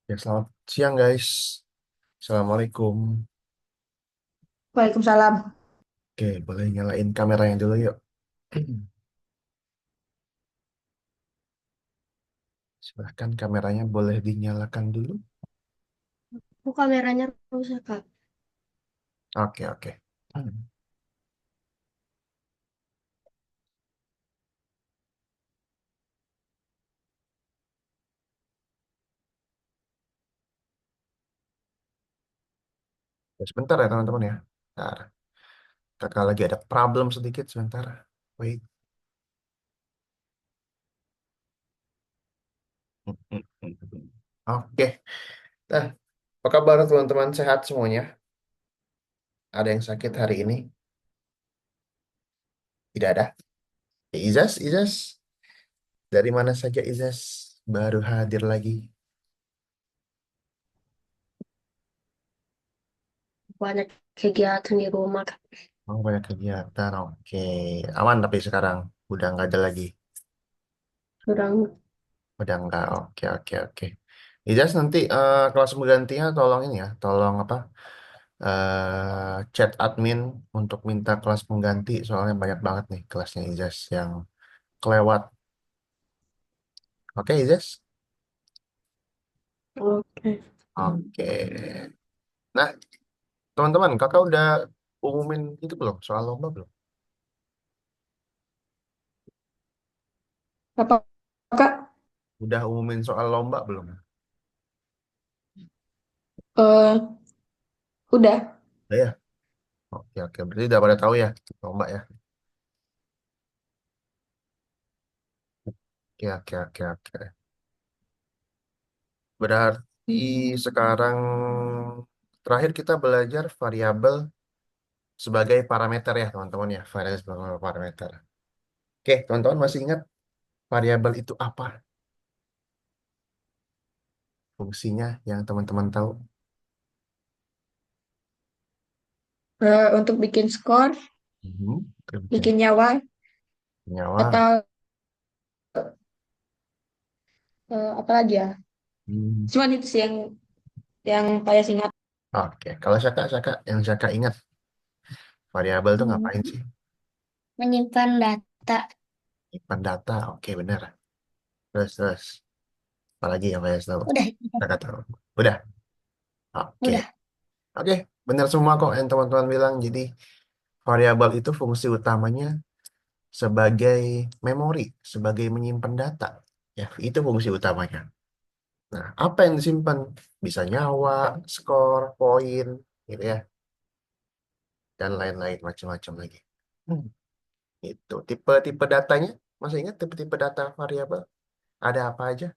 Ya, selamat siang guys. Assalamualaikum. Waalaikumsalam. Oke, boleh nyalain kameranya dulu yuk. Silahkan kameranya boleh dinyalakan dulu. Oh, kameranya rusak, Kak. Oke, oke. Ya, sebentar ya teman-teman ya. Bentar. Kakak lagi ada problem sedikit sebentar. Wait. Oke. Nah, apa kabar teman-teman? Sehat semuanya? Ada yang sakit hari ini? Tidak ada. Ya, Izas, Izas. Dari mana saja Izas? Baru hadir lagi. Banyak kegiatan di rumah, Kak. Oh, banyak kegiatan. Oke. Aman tapi sekarang. Udah nggak ada lagi. Kurang Udah enggak, oke oke oke. Ijas nanti kelas penggantinya tolong ini ya, tolong apa? Chat admin untuk minta kelas pengganti soalnya banyak banget nih kelasnya Ijas yang kelewat. Oke Ijas? oke. Oke. Nah teman-teman, kakak udah umumin itu belum soal lomba belum? Apa, Kak? Udah umumin soal lomba belum? Eh, udah. Udah ya? Oke oke. Berarti udah pada tahu ya lomba ya? Oke oke oke oke. Berarti sekarang terakhir kita belajar variabel sebagai parameter ya teman-teman ya, variabel sebagai parameter. Oke, teman-teman masih ingat variabel itu apa? Fungsinya yang teman-teman tahu? Untuk bikin skor, Kita bikin bikin nyawa, nyawa. atau apa lagi ya? Hmm. Cuman itu sih yang saya ingat. Oke, kalau Syaka yang Syaka ingat variabel itu Hmm, ngapain sih? menyimpan data. Simpan data. Oke, benar. Terus terus. Apalagi yang saya tahu? Udah, Syaka tahu. Udah. Oke. udah. Oke, benar semua kok yang teman-teman bilang. Jadi variabel itu fungsi utamanya sebagai memori, sebagai menyimpan data. Ya, itu fungsi utamanya. Nah, apa yang disimpan? Bisa nyawa, skor, poin, gitu ya, dan lain-lain macam-macam lagi. Hmm. Itu tipe-tipe datanya. Masih ingat tipe-tipe data variabel? Ada apa aja?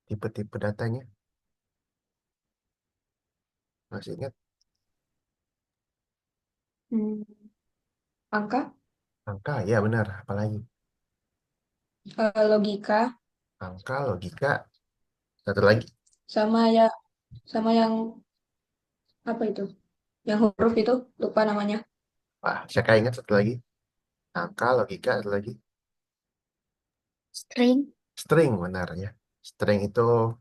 Tipe-tipe datanya? Masih ingat? Hmm, angka, Angka, ya benar. Apalagi? logika, Angka, logika, satu lagi. sama ya, sama yang apa itu? Yang huruf itu lupa namanya. Wah, saya ingat satu lagi. Angka, logika, satu lagi. String. String, benar ya. String itu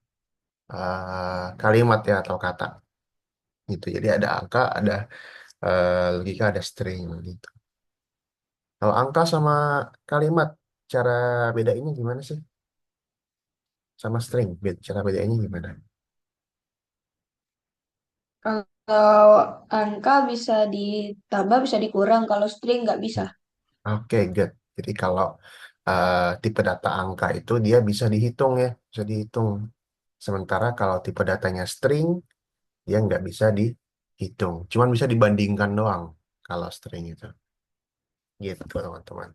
kalimat ya atau kata. Gitu. Jadi ada angka, ada logika, ada string gitu. Kalau angka sama kalimat, cara bedainnya gimana sih? Sama string, cara bedainnya gimana? Kalau angka bisa ditambah, bisa dikurang. Kalau string nggak bisa. Oke, good. Jadi kalau tipe data angka itu dia bisa dihitung ya, bisa dihitung. Sementara kalau tipe datanya string, dia nggak bisa dihitung. Cuman bisa dibandingkan doang kalau string itu. Gitu, teman-teman.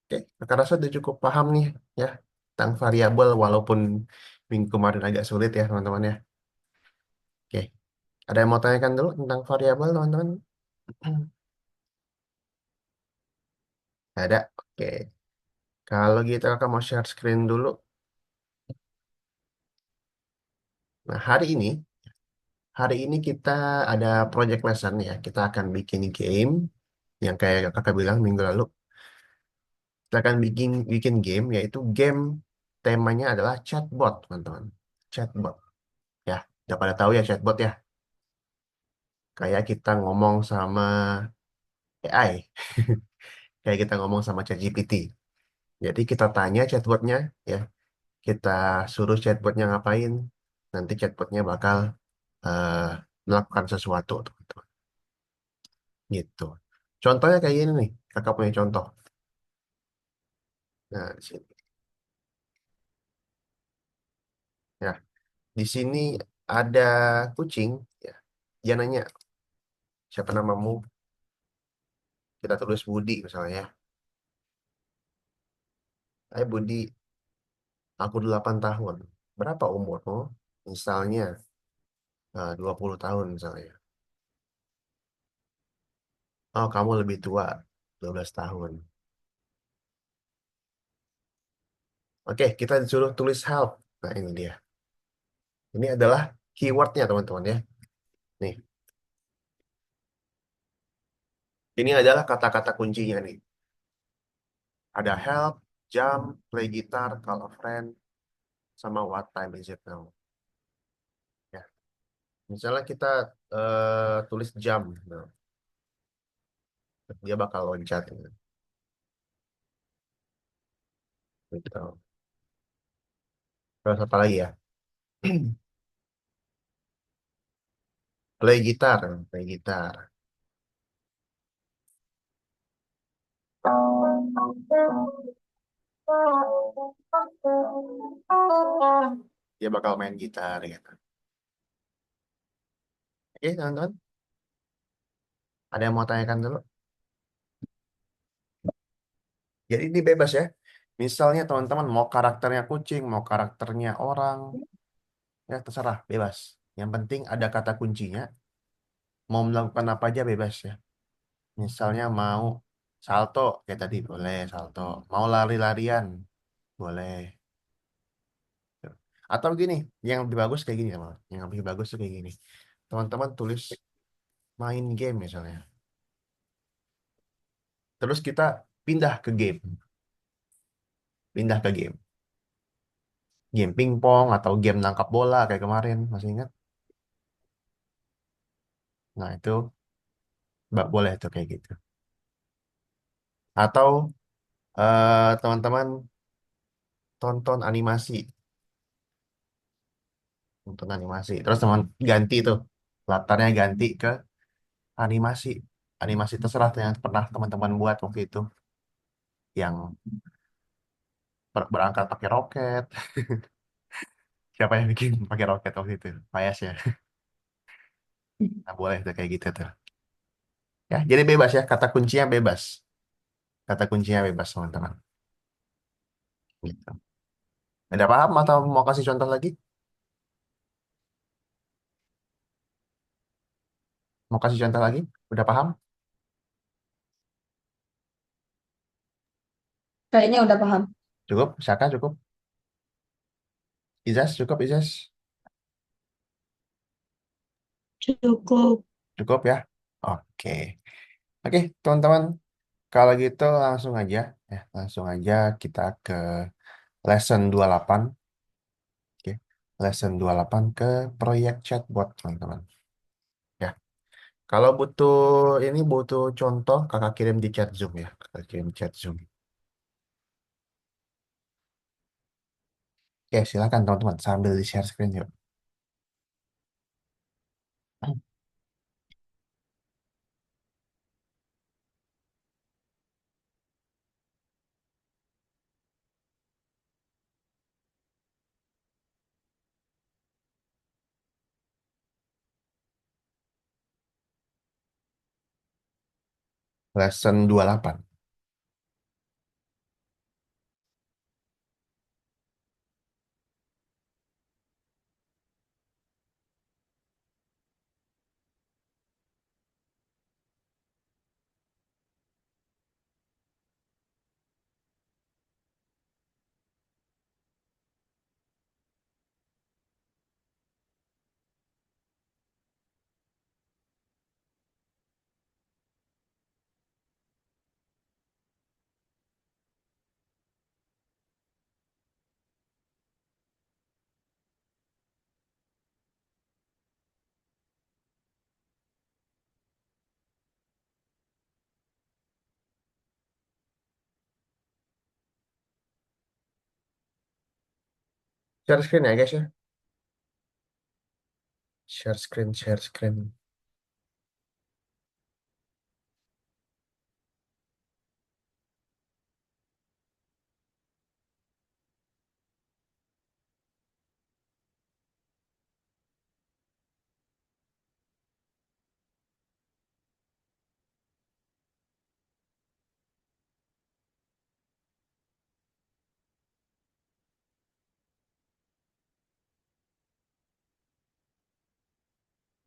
Oke, kakak rasa udah cukup paham nih ya tentang variabel walaupun minggu kemarin agak sulit ya, teman-teman ya. Oke, ada yang mau tanyakan dulu tentang variabel, teman-teman? Ada. Oke. Kalau gitu kakak mau share screen dulu. Nah, hari ini kita ada project lesson ya. Kita akan bikin game yang kayak kakak bilang minggu lalu. Kita akan bikin bikin game yaitu game temanya adalah chatbot, teman-teman. Chatbot. Ya, udah pada tahu ya chatbot ya. Kayak kita ngomong sama AI. Kayak kita ngomong sama ChatGPT. Jadi kita tanya chatbotnya, ya. Kita suruh chatbotnya ngapain. Nanti chatbotnya bakal eh, melakukan sesuatu, teman-teman. Gitu. Contohnya kayak gini nih. Kakak punya contoh. Nah, di sini. Ya, di sini ada kucing. Ya. Dia nanya, siapa namamu? Kita tulis Budi misalnya ya. Hai Budi, aku 8 tahun. Berapa umurmu? Misalnya 20 tahun misalnya. Oh, kamu lebih tua, 12 tahun. Oke, kita disuruh tulis help. Nah, ini dia. Ini adalah keywordnya, teman-teman ya. Nih, ini adalah kata-kata kuncinya nih. Ada help, jump, play guitar, call a friend, sama what time is it now. Ya, misalnya kita tulis jump, nah, dia bakal loncat. Gitu. Terus apa lagi ya? Play gitar, play gitar. Dia bakal main gitar gitu. Oke, teman-teman. Ada yang mau tanyakan dulu? Jadi ini bebas ya. Misalnya teman-teman mau karakternya kucing, mau karakternya orang, ya terserah, bebas. Yang penting ada kata kuncinya. Mau melakukan apa aja bebas ya. Misalnya mau salto, kayak tadi boleh salto. Mau lari-larian, boleh. Atau gini, yang lebih bagus kayak gini teman. Yang lebih bagus tuh kayak gini. Teman-teman tulis main game misalnya. Terus kita pindah ke game. Pindah ke game. Game pingpong atau game nangkap bola kayak kemarin. Masih ingat? Nah, itu boleh tuh kayak gitu. Atau teman-teman tonton animasi. Tonton animasi. Terus teman ganti tuh. Latarnya ganti ke animasi. Animasi terserah tuh yang pernah teman-teman buat waktu itu. Yang berangkat pakai roket. Siapa yang bikin pakai roket waktu itu? Payas ya. Nah, boleh tuh kayak gitu tuh. Ya, jadi bebas ya. Kata kuncinya bebas. Kata kuncinya bebas, teman-teman. Gitu. Ada paham atau mau kasih contoh lagi? Mau kasih contoh lagi? Udah paham? Kayaknya udah paham. Cukup? Saka cukup? Izas cukup? Izas? Cukup. Cukup ya? Oke. Oke, teman-teman. Kalau gitu langsung aja. Ya, langsung aja kita ke lesson 28. Oke. Lesson 28 ke proyek chatbot, teman-teman. Ya. Kalau butuh ini butuh contoh, kakak kirim di chat Zoom ya. Kakak kirim chat Zoom. Oke, silakan teman-teman sambil di share screen yuk. Lesson 28. Share screen ya guys ya. Share screen, share screen.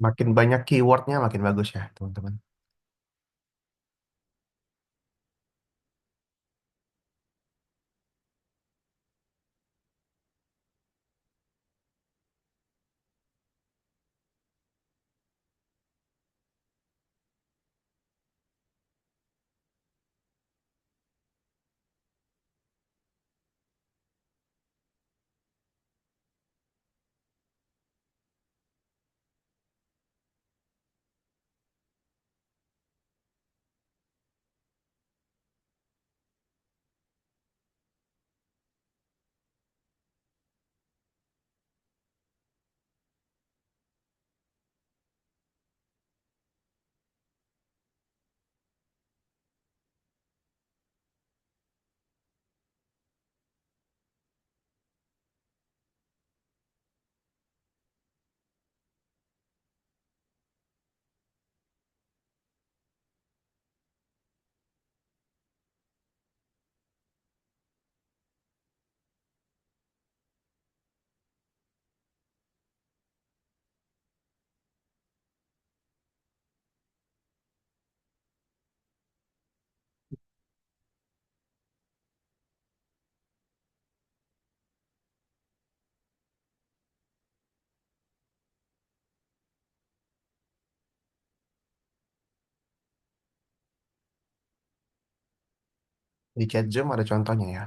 Makin banyak keywordnya makin bagus ya teman-teman. Di chat Zoom ada contohnya ya.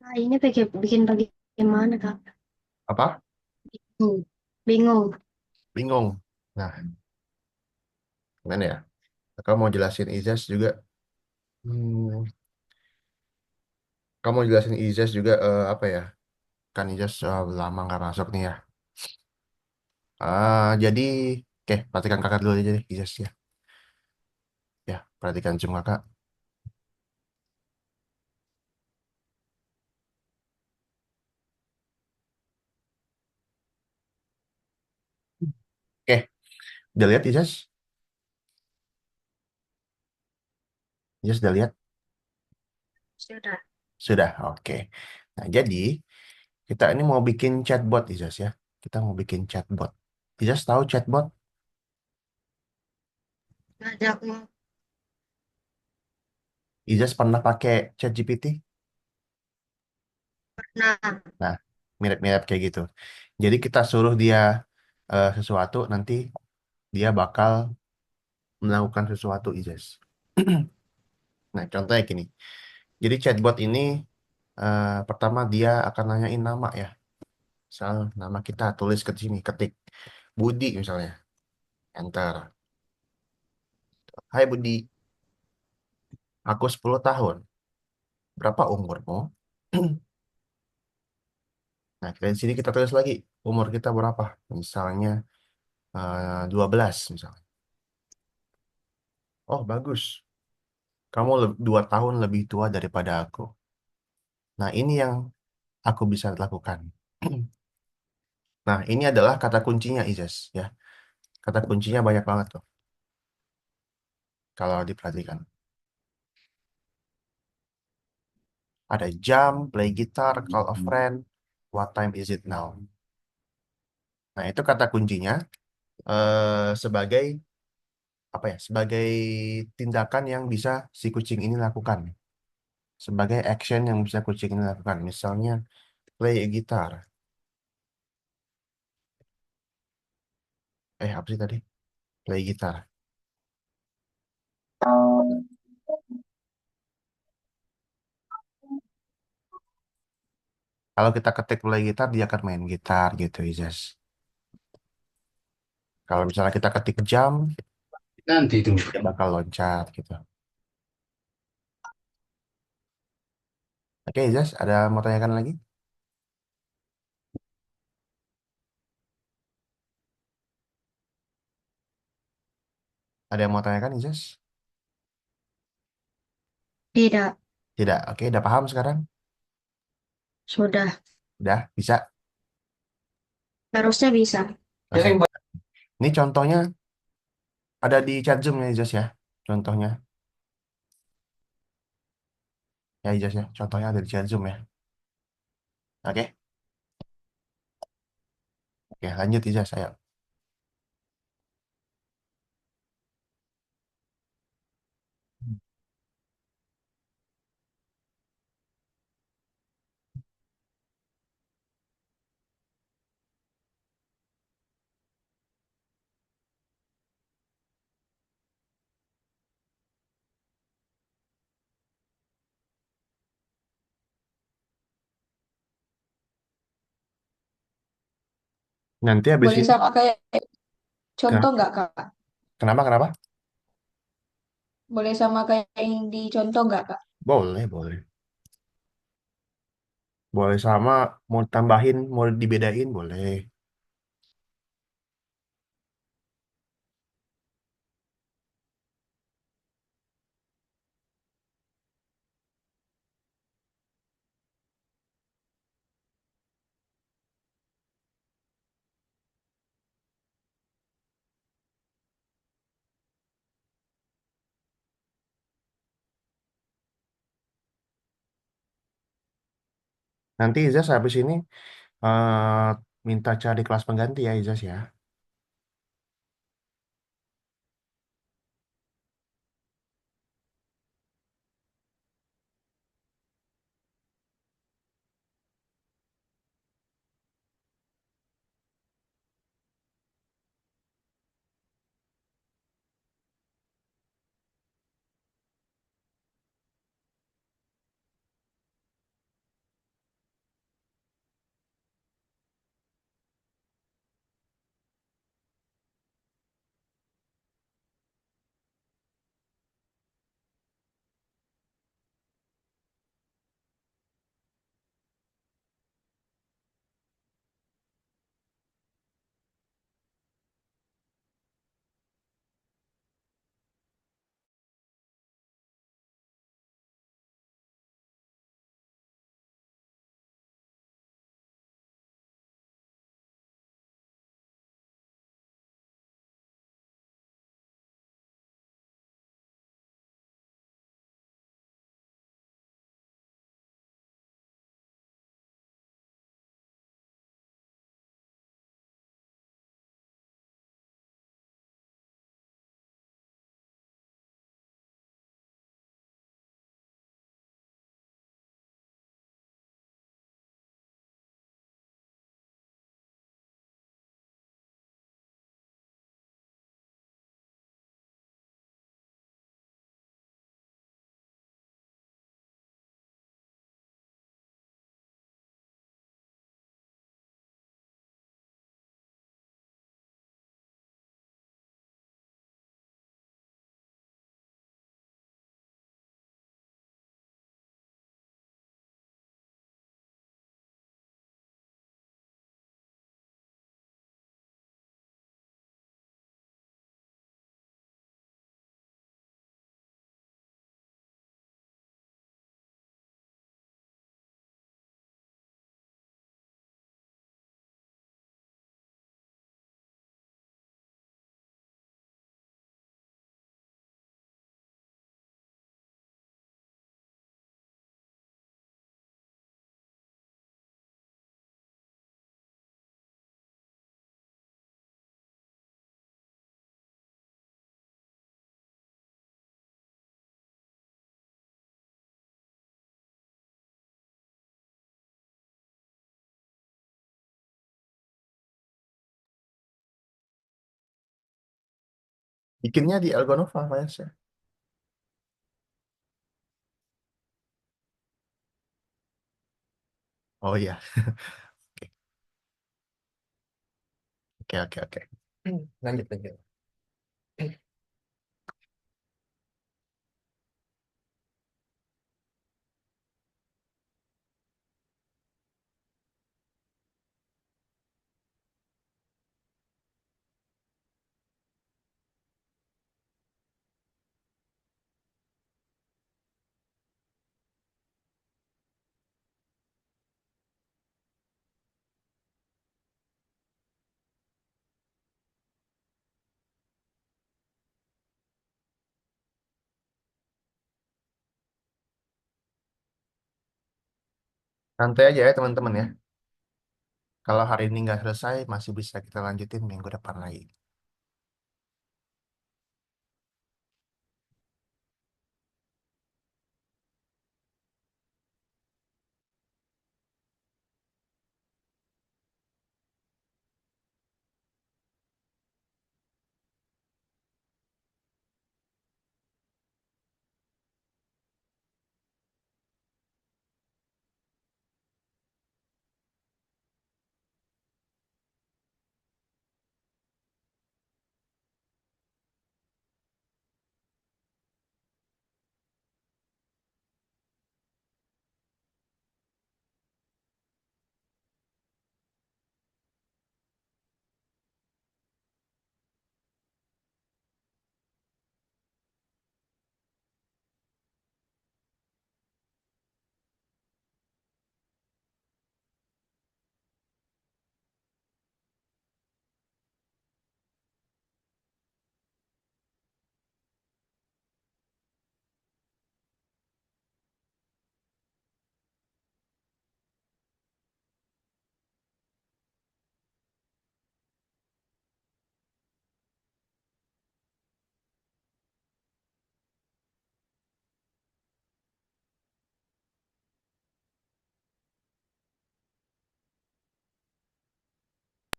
Nah, ini bikin bagaimana, Kak? Apa? Bingung. Bingung. Bingung. Nah, gimana ya? Kamu mau jelasin Izas juga? Hmm, kamu mau jelasin Izas juga apa ya? Kan Izas lama nggak masuk nih ya. Jadi Oke, perhatikan kakak dulu aja deh, Ijaz ya. Ya, perhatikan Zoom kakak. Oke, udah lihat Ijaz? Ijaz udah lihat? Sudah. Sudah, oke. Nah, jadi kita ini mau bikin chatbot, Ijaz ya. Kita mau bikin chatbot. Ijaz tahu chatbot? Ngajak mau Ijaz pernah pakai ChatGPT? pernah. Nah, mirip-mirip kayak gitu. Jadi kita suruh dia sesuatu, nanti dia bakal melakukan sesuatu, Ijaz. Nah, contohnya gini. Jadi chatbot ini pertama dia akan nanyain nama ya. Misal nama kita tulis ke sini, ketik Budi misalnya. Enter. Hai Budi, aku 10 tahun. Berapa umurmu? Nah, dari sini kita tulis lagi umur kita berapa. Misalnya 12 misalnya. Oh, bagus. Kamu 2 tahun lebih tua daripada aku. Nah, ini yang aku bisa lakukan. Nah, ini adalah kata kuncinya, Izas. Ya, kata kuncinya banyak banget tuh, kalau diperhatikan. Ada jam, play guitar, call a friend, what time is it now? Nah, itu kata kuncinya sebagai apa ya? Sebagai tindakan yang bisa si kucing ini lakukan. Sebagai action yang bisa kucing ini lakukan. Misalnya play a guitar. Apa sih tadi? Play gitar. Kalau kita ketik play gitar, dia akan main gitar gitu, Izas. Kalau misalnya kita ketik jam, Nanti itu. dia bakal loncat gitu. Oke, Izas, ada mau tanyakan lagi? Ada yang mau tanyakan, Izas? Tidak. Tidak. Oke, udah paham sekarang? Sudah. Udah, bisa. Harusnya bisa. Oke. Ini contohnya ada di chat Zoom ya, Izas ya. Contohnya. Ya, Izas ya. Contohnya ada di chat Zoom ya. Oke. Oke, lanjut, Izas. Ayo. Nanti habis Boleh ini, sama kayak contoh kenapa? nggak, Kak? Kenapa? Kenapa? Boleh sama kayak yang di contoh nggak, Kak? Boleh, boleh. Boleh sama, mau tambahin, mau dibedain, boleh. Nanti Izas habis ini minta cari kelas pengganti ya, Izas ya. Bikinnya di Algonova, Mas. Oh iya, oke oke oke. Lanjut lanjut. Santai aja ya teman-teman ya. Kalau hari ini nggak selesai, masih bisa kita lanjutin minggu depan lagi.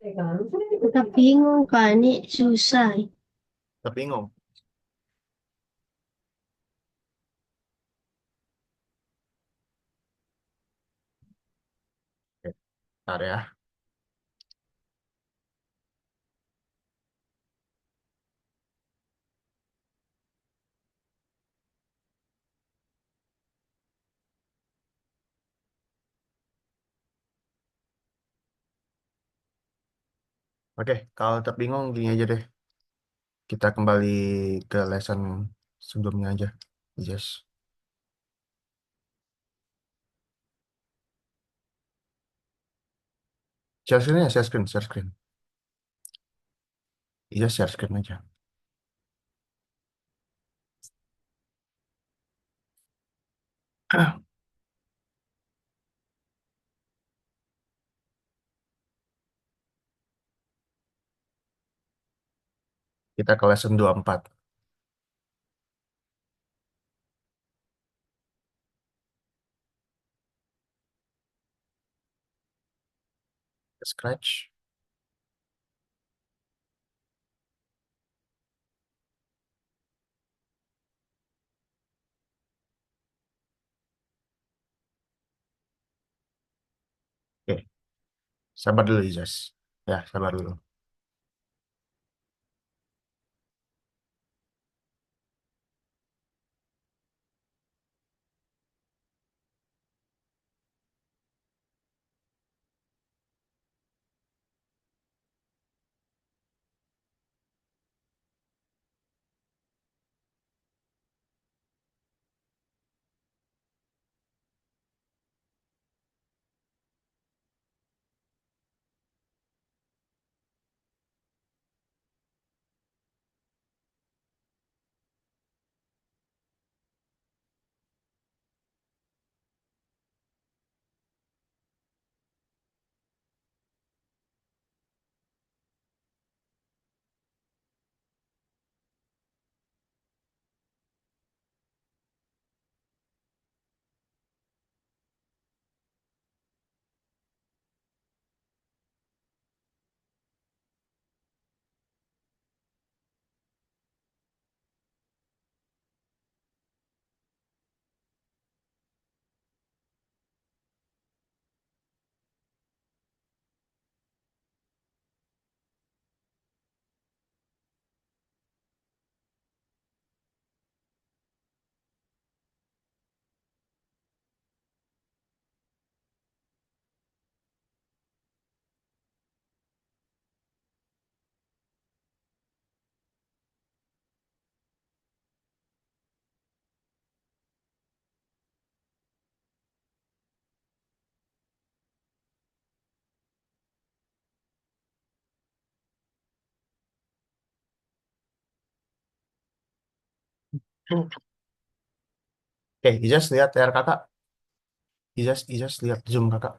Kita bingung kan, ini susah. Terbingung. Oke, bentar ya. Oke, kalau terbingung gini aja deh. Kita kembali ke lesson sebelumnya aja. Yes. Share screen ya, share screen, share screen. Iya, share screen aja. Kita ke lesson 24. Scratch. Oke, sabar dulu, Ijaz. Ya, sabar dulu. Oke, Ijaz lihat layar kakak. Ijaz lihat Zoom kakak.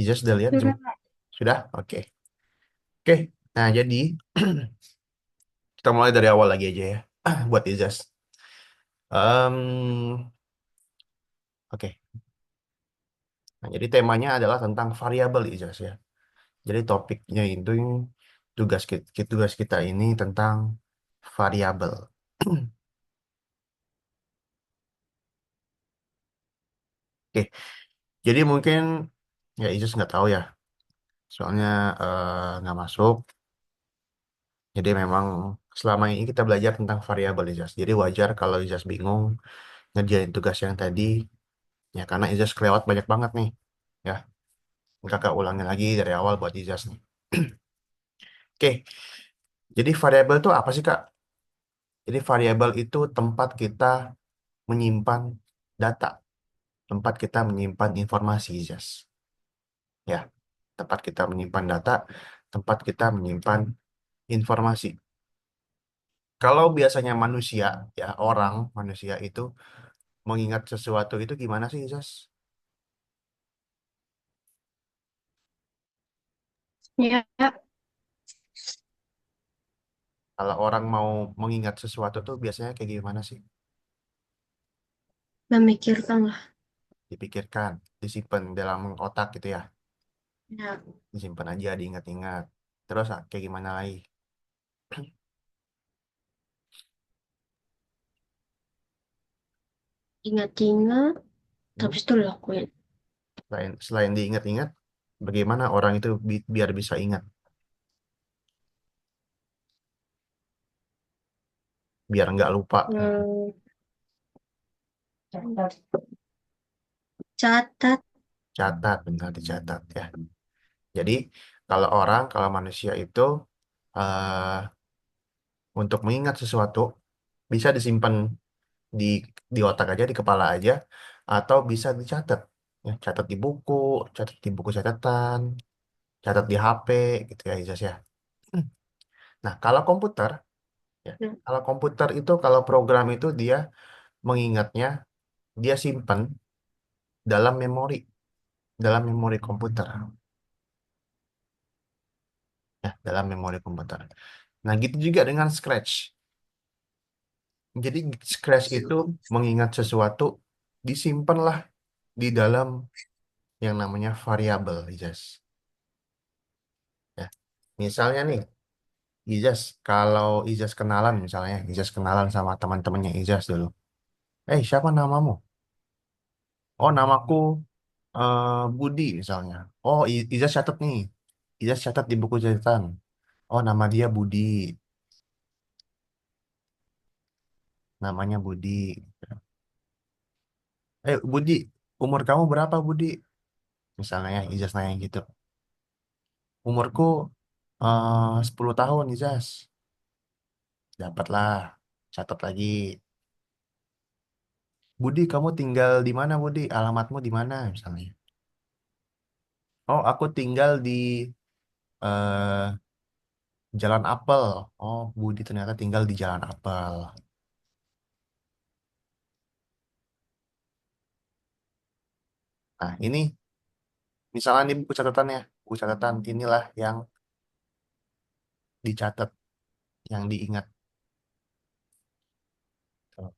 Ijaz sudah lihat Zoom? Sudah. Sudah? Oke. Oke, nah jadi kita mulai dari awal lagi aja ya. Buat Ijaz. Oke, nah, jadi temanya adalah tentang variabel Ijaz ya. Jadi topiknya itu tugas kita ini tentang variabel. Oke, jadi mungkin ya Ijaz nggak tahu ya, soalnya nggak masuk. Jadi memang selama ini kita belajar tentang variabel Ijaz. Jadi wajar kalau Ijaz bingung ngerjain tugas yang tadi, ya karena Ijaz kelewat banyak banget nih. Ya, kakak ulangi lagi dari awal buat Ijaz nih. Oke, jadi variabel itu apa sih Kak? Jadi variabel itu tempat kita menyimpan data, tempat kita menyimpan informasi, Ijaz. Ya, tempat kita menyimpan data, tempat kita menyimpan informasi. Kalau biasanya manusia, ya orang manusia itu mengingat sesuatu itu gimana sih, Ijaz? Ya, Kalau orang mau mengingat sesuatu tuh biasanya kayak gimana sih? memikirkan lah. Dipikirkan, disimpan dalam otak gitu ya. Ya, Disimpan aja, diingat-ingat. Terus kayak gimana lagi? ingat-ingat, Hmm? habis itu lakuin. Selain diingat-ingat, bagaimana orang itu biar bisa ingat, biar nggak lupa. Hmm, catat. Catat, benar dicatat ya. Jadi kalau manusia itu eh, untuk mengingat sesuatu bisa disimpan di otak aja, di kepala aja, atau bisa dicatat. Ya, catat di buku catatan, catat di HP, gitu ya, Izas ya. Nah, ya, Nah, kalau komputer itu, kalau program itu dia mengingatnya, dia simpan dalam dalam memori komputer, ya, dalam memori komputer. Nah, gitu juga dengan Scratch. Jadi Scratch itu mengingat sesuatu, disimpanlah di dalam yang namanya variabel, Ijas. Ya. Misalnya nih, Ijas kenalan sama teman-temannya Ijas dulu. Siapa namamu? Oh, namaku Budi misalnya. Oh, Ijas catat nih. Ijas catat di buku catatan. Oh, nama dia Budi. Namanya Budi. Budi, umur kamu berapa, Budi? Misalnya ya, Ijas nanya gitu. Umurku 10 tahun, Ijas. Dapatlah. Catat lagi. Budi, kamu tinggal di mana, Budi? Alamatmu di mana, misalnya. Oh, aku tinggal di eh, Jalan Apel. Oh, Budi ternyata tinggal di Jalan Apel. Nah, ini misalnya di buku catatannya. Buku catatan inilah yang dicatat, yang diingat. Tuh.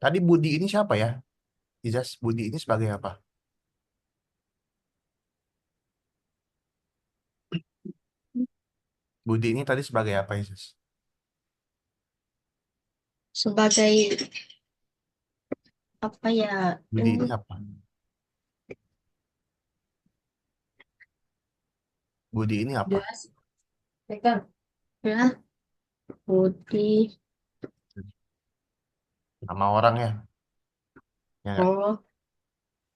Tadi Budi ini siapa ya? Ijaz, Budi ini sebagai apa? Budi ini tadi sebagai apa, Ijaz? sebagai apa ya? Budi Ini ini apa? Budi ini apa? jelas, pegang. Ya, putih. Nama orang ya? Ya nggak? Oh,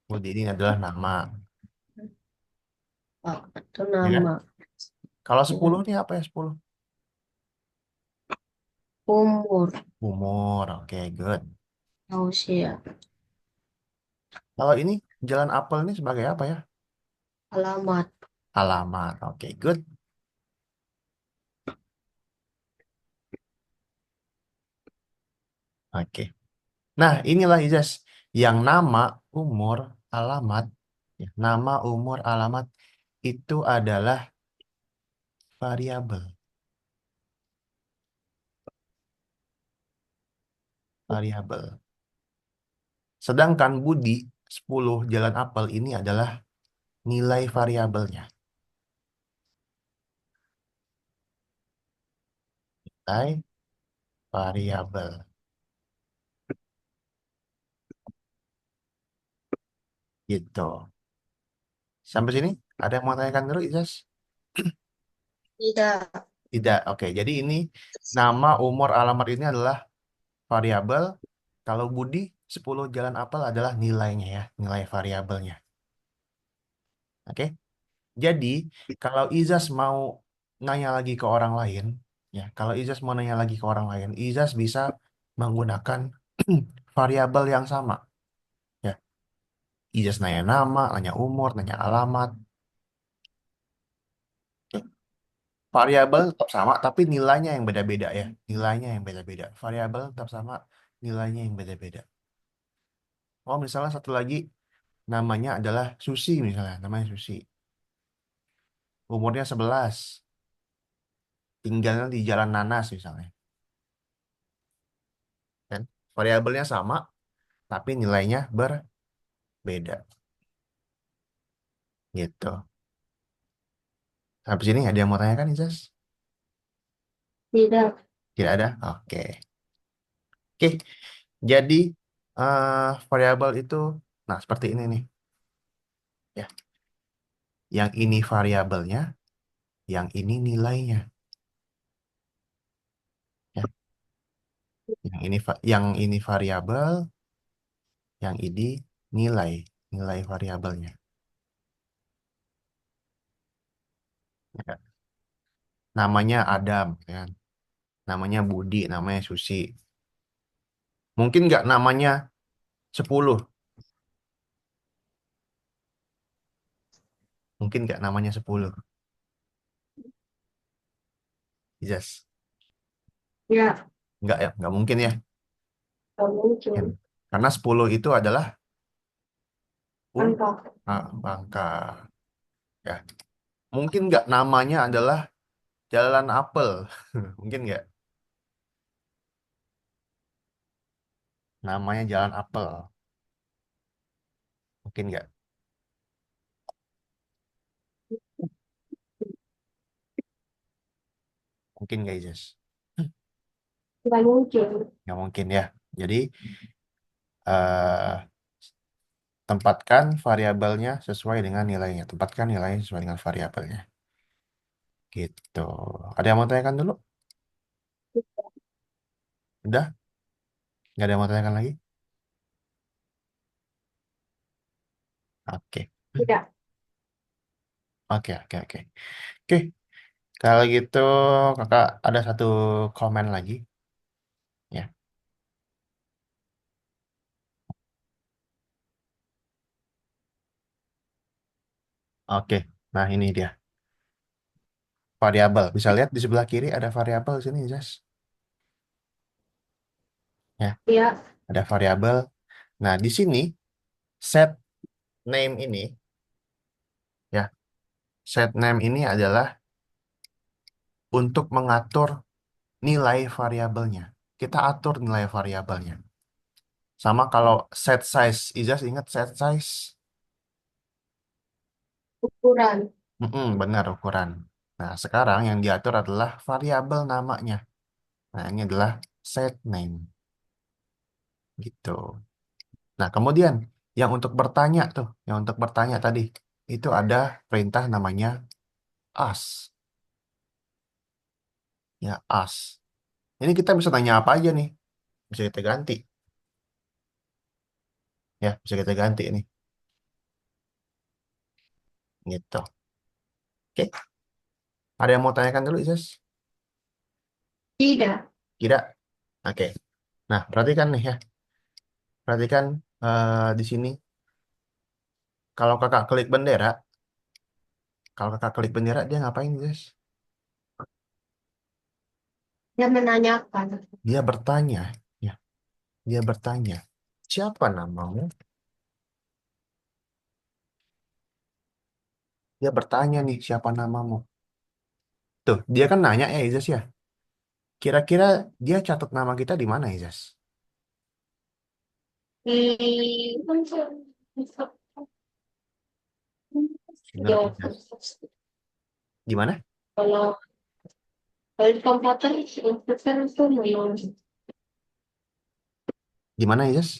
Budi ini adalah nama. oh, itu Ya kan? nama. Kalau 10 Ya. ini apa ya, 10? umur, Umur. Oke, good. usia, Kalau ini Jalan Apel ini sebagai apa ya? alamat, Alamat. Oke, good. Oke. Nah, inilah Ijaz. Yang nama, umur, alamat. Ya, nama, umur, alamat itu adalah variabel. Variabel. Sedangkan Budi, 10 jalan apel ini adalah nilai variabelnya. Nilai variabel. Gitu. Sampai sini, ada yang mau tanyakan dulu, Ijaz? tidak, Tidak. Oke, jadi ini nama, umur, alamat ini adalah variabel. Kalau Budi, 10 jalan apel adalah nilainya ya, nilai variabelnya. Oke. Jadi, kalau Izas mau nanya lagi ke orang lain, ya, kalau Izas mau nanya lagi ke orang lain, Izas bisa menggunakan variabel yang sama. Ya, Izas nanya nama, nanya umur, nanya alamat. Oke. Variabel tetap sama, tapi nilainya yang beda-beda ya. Nilainya yang beda-beda. Variabel tetap sama, nilainya yang beda-beda. Oh, misalnya satu lagi namanya adalah Susi misalnya, namanya Susi. Umurnya 11, tinggalnya di Jalan Nanas misalnya. Kan? Variabelnya sama, tapi nilainya berbeda. Gitu. Habis ini ada yang mau tanyakan, Izas? tidak, Tidak ada? Oke. Oke, jadi variabel itu, nah seperti ini nih. Ya, yang ini variabelnya, yang ini nilainya. Ya, yang ini variabel, yang ini nilai, nilai variabelnya. Ya. Namanya Adam, kan? Namanya Budi, namanya Susi. Mungkin nggak namanya 10, mungkin nggak namanya 10. Yes. ya, Nggak ya, nggak mungkin ya. nggak mungkin, Mungkin. Karena 10 itu adalah angka, angka. Ya. Mungkin nggak namanya adalah Jalan Apel. Mungkin nggak namanya Jalan Apel. Mungkin nggak. Mungkin nggak, Jess. nggak mungkin, Nggak mungkin ya. Jadi eh, tempatkan variabelnya sesuai dengan nilainya. Tempatkan nilainya sesuai dengan variabelnya. Gitu. Ada yang mau tanyakan dulu? Udah? Nggak ada yang mau tanyakan lagi? Oke. tidak, Oke, oke, oke. Oke, kalau gitu kakak ada satu komen lagi. Ya, oke. Nah, ini dia. Variabel. Bisa lihat di sebelah kiri ada variabel sini, Jas. Ya, ya, ada variabel. Nah, di sini set name ini, ya, set name ini adalah untuk mengatur nilai variabelnya. Kita atur nilai variabelnya. Sama kalau set size, Ijas ingat set size? ukuran, Benar ukuran. Nah, sekarang yang diatur adalah variabel namanya. Nah, ini adalah set name, gitu. Nah, kemudian yang untuk bertanya tuh, yang untuk bertanya tadi, itu ada perintah namanya ask, ya ask. Ini kita bisa tanya apa aja nih, bisa kita ganti, ya bisa kita ganti ini, gitu. Oke, ada yang mau tanyakan dulu, Isis? tidak, Tidak? Oke. Nah, perhatikan nih ya. Perhatikan di sini. Kalau kakak klik bendera, kalau kakak klik bendera, dia ngapain, guys? Dia menanyakan. Dia bertanya, ya. Dia bertanya, siapa namamu? Dia bertanya nih, siapa namamu? Tuh, dia kan nanya ya, Izas ya. Kira-kira dia catat nama kita di mana, Izas? Di Menurut jawab. Izas. Di mana? Kalau kalau di komputer itu memang Di mana, Izas?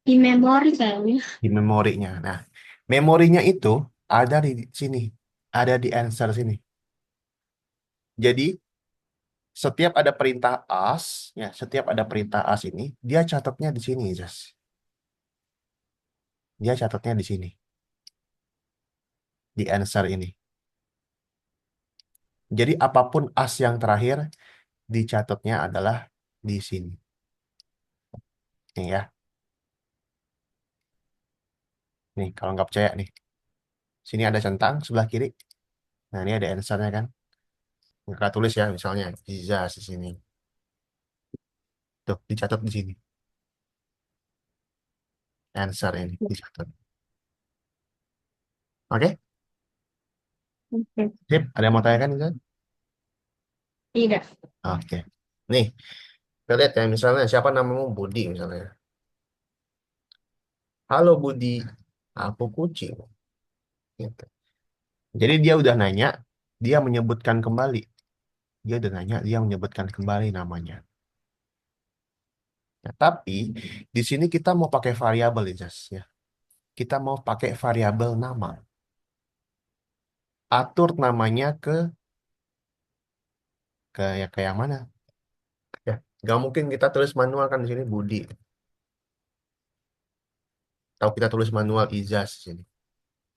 di memori kayaknya. Di memorinya. Nah, memorinya itu ada di sini. Ada di answer sini. Jadi, setiap ada perintah as, ya, setiap ada perintah as ini, dia catatnya di sini, Izas. Dia catatnya di sini, di answer ini. Jadi, apapun as yang terakhir, dicatatnya adalah di sini. Nih ya. Nih, kalau nggak percaya nih. Sini ada centang sebelah kiri. Nah, ini ada answernya kan. Nggak tulis ya, misalnya Izas di sini. Tuh, dicatat di sini. Answer ini dicatat. Oke? Oke. Sip, ada yang mau tanyakan, Izas? Tidak. Oke. Nih, kita lihat ya, misalnya siapa namamu Budi misalnya. Halo Budi, aku kucing. Gitu. Jadi dia udah nanya, dia menyebutkan kembali. Dia udah nanya, dia menyebutkan kembali namanya. Nah, tapi di sini kita mau pakai variabel ya, Jas, ya. Kita mau pakai variabel nama. Atur namanya ke yang mana? Ya, nggak mungkin kita tulis manual kan di sini Budi. Atau kita tulis manual Izas di sini.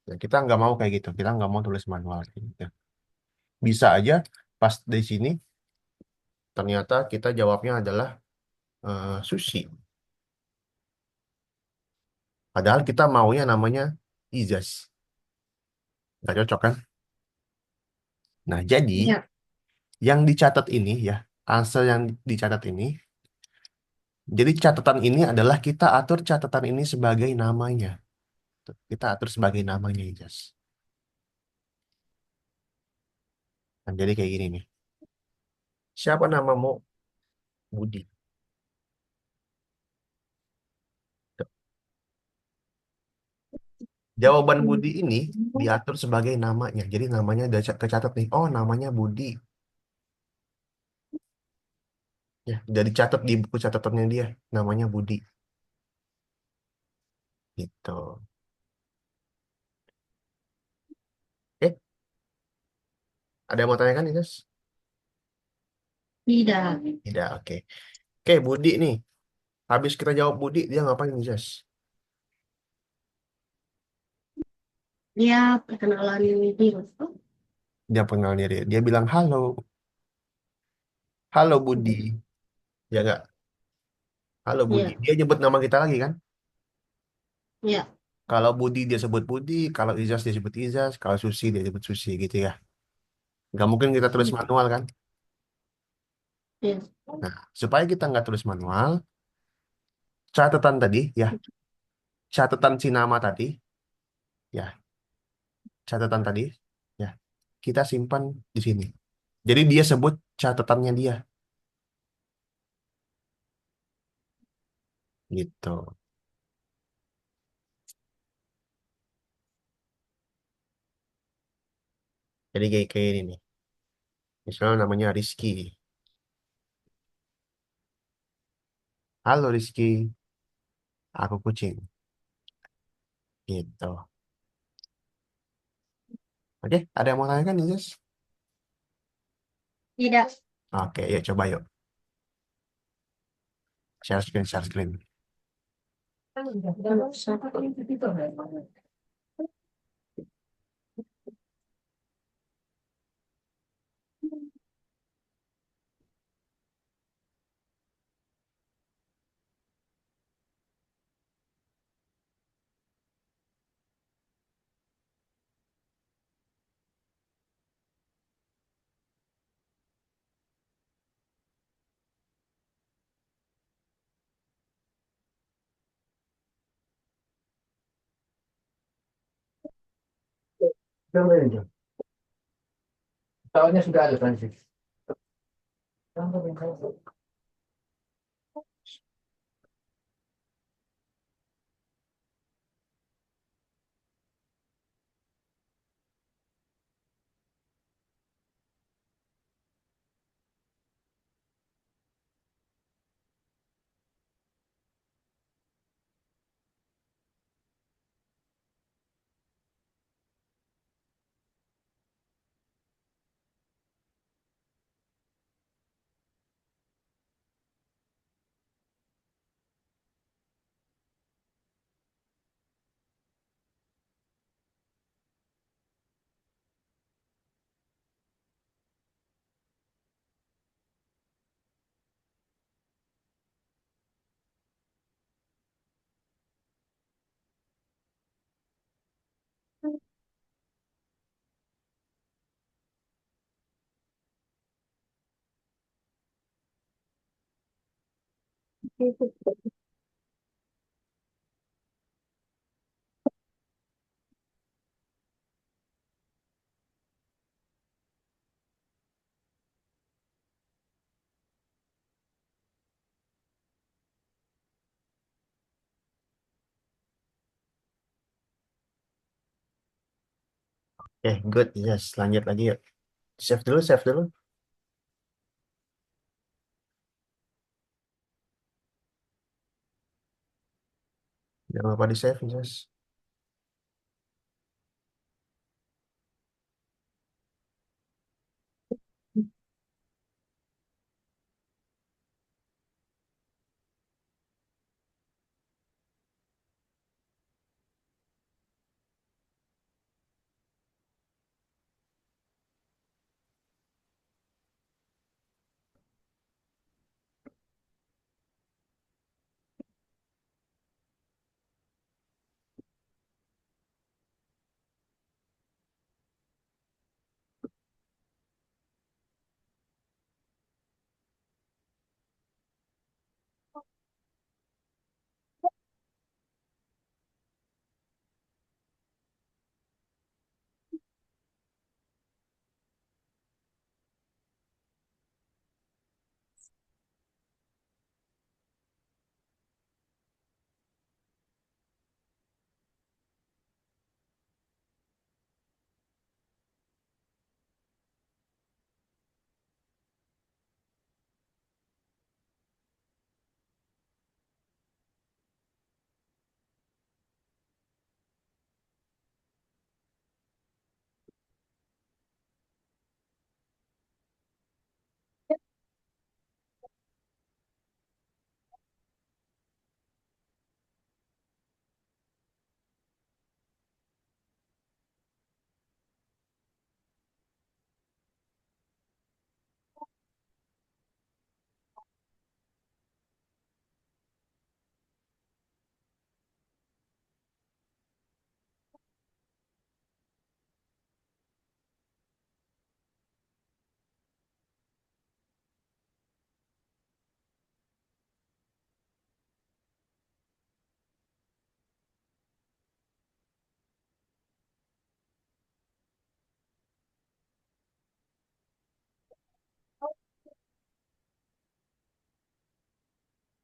Nah, kita nggak mau kayak gitu. Kita nggak mau tulis manual kayak gitu. Bisa aja pas di sini ternyata kita jawabnya adalah sushi. Padahal kita maunya namanya Izas. Nggak cocok kan? Nah, jadi Ya. yang dicatat ini ya, answer yang dicatat ini, jadi catatan ini adalah kita atur catatan ini sebagai namanya. Tuh, kita atur sebagai namanya, Ijas. Nah, jadi kayak gini nih. Siapa namamu? Budi. Tuh. Jawaban Budi ini diatur sebagai namanya. Jadi namanya udah kecatat nih. Oh, namanya Budi. Ya, udah dicatat di buku catatannya dia. Namanya Budi. Gitu. Eh, ada yang mau tanyakan, Ijas? Tidak. Tidak, oke. Oke, Budi nih. Habis kita jawab Budi, dia ngapain, Ijas? Dia perkenalan diri. Dia pengenal diri. Dia bilang, halo. Halo Budi. Ya nggak? Halo Budi. Ya. Dia nyebut nama kita lagi kan? Ya. Kalau Budi dia sebut Budi. Kalau Izas dia sebut Izas. Kalau Susi dia sebut Susi gitu ya. Nggak mungkin kita tulis manual kan? Ya. Nah, supaya kita nggak tulis manual, catatan tadi ya. Catatan si nama tadi. Ya, catatan tadi. Ya, kita simpan di sini. Jadi dia sebut catatannya dia. Gitu. Jadi kayak ini nih. Misalnya namanya Rizky. Halo Rizky. Aku kucing. Gitu. Oke, ada yang mau tanya kan, Izas? Tidak. Oke, yuk coba yuk. Share screen, share screen. Tahunnya sudah ada Francis. Oke, good. Yes, lanjut lagi yuk. Save dulu, save dulu. Jangan lupa di save, yes.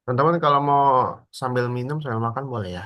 Teman-teman kalau mau sambil minum, sambil makan boleh ya.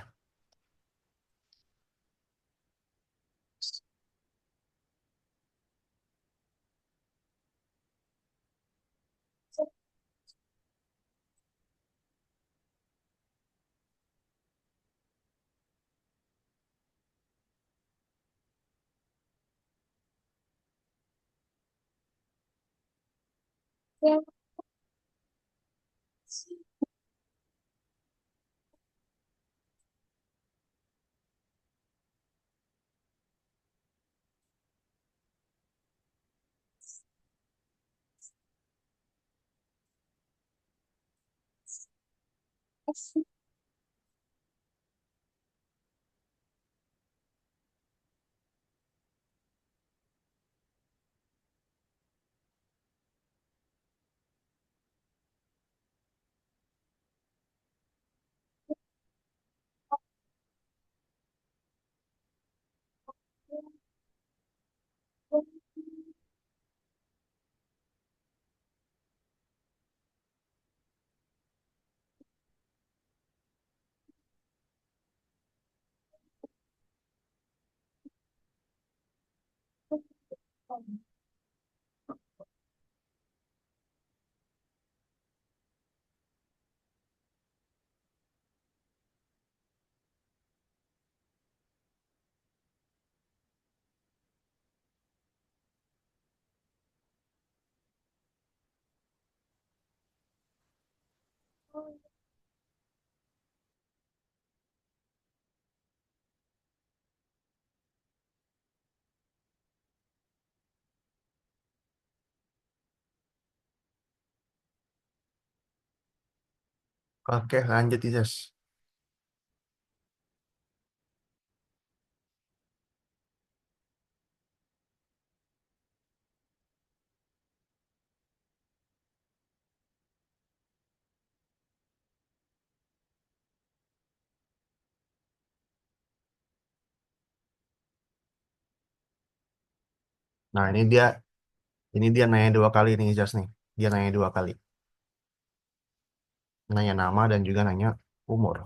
Oke, lanjut Ijas. Nah, ini dia nanya dua kali nih Ijas nih. Dia nanya dua kali. Nanya nama dan juga nanya umur.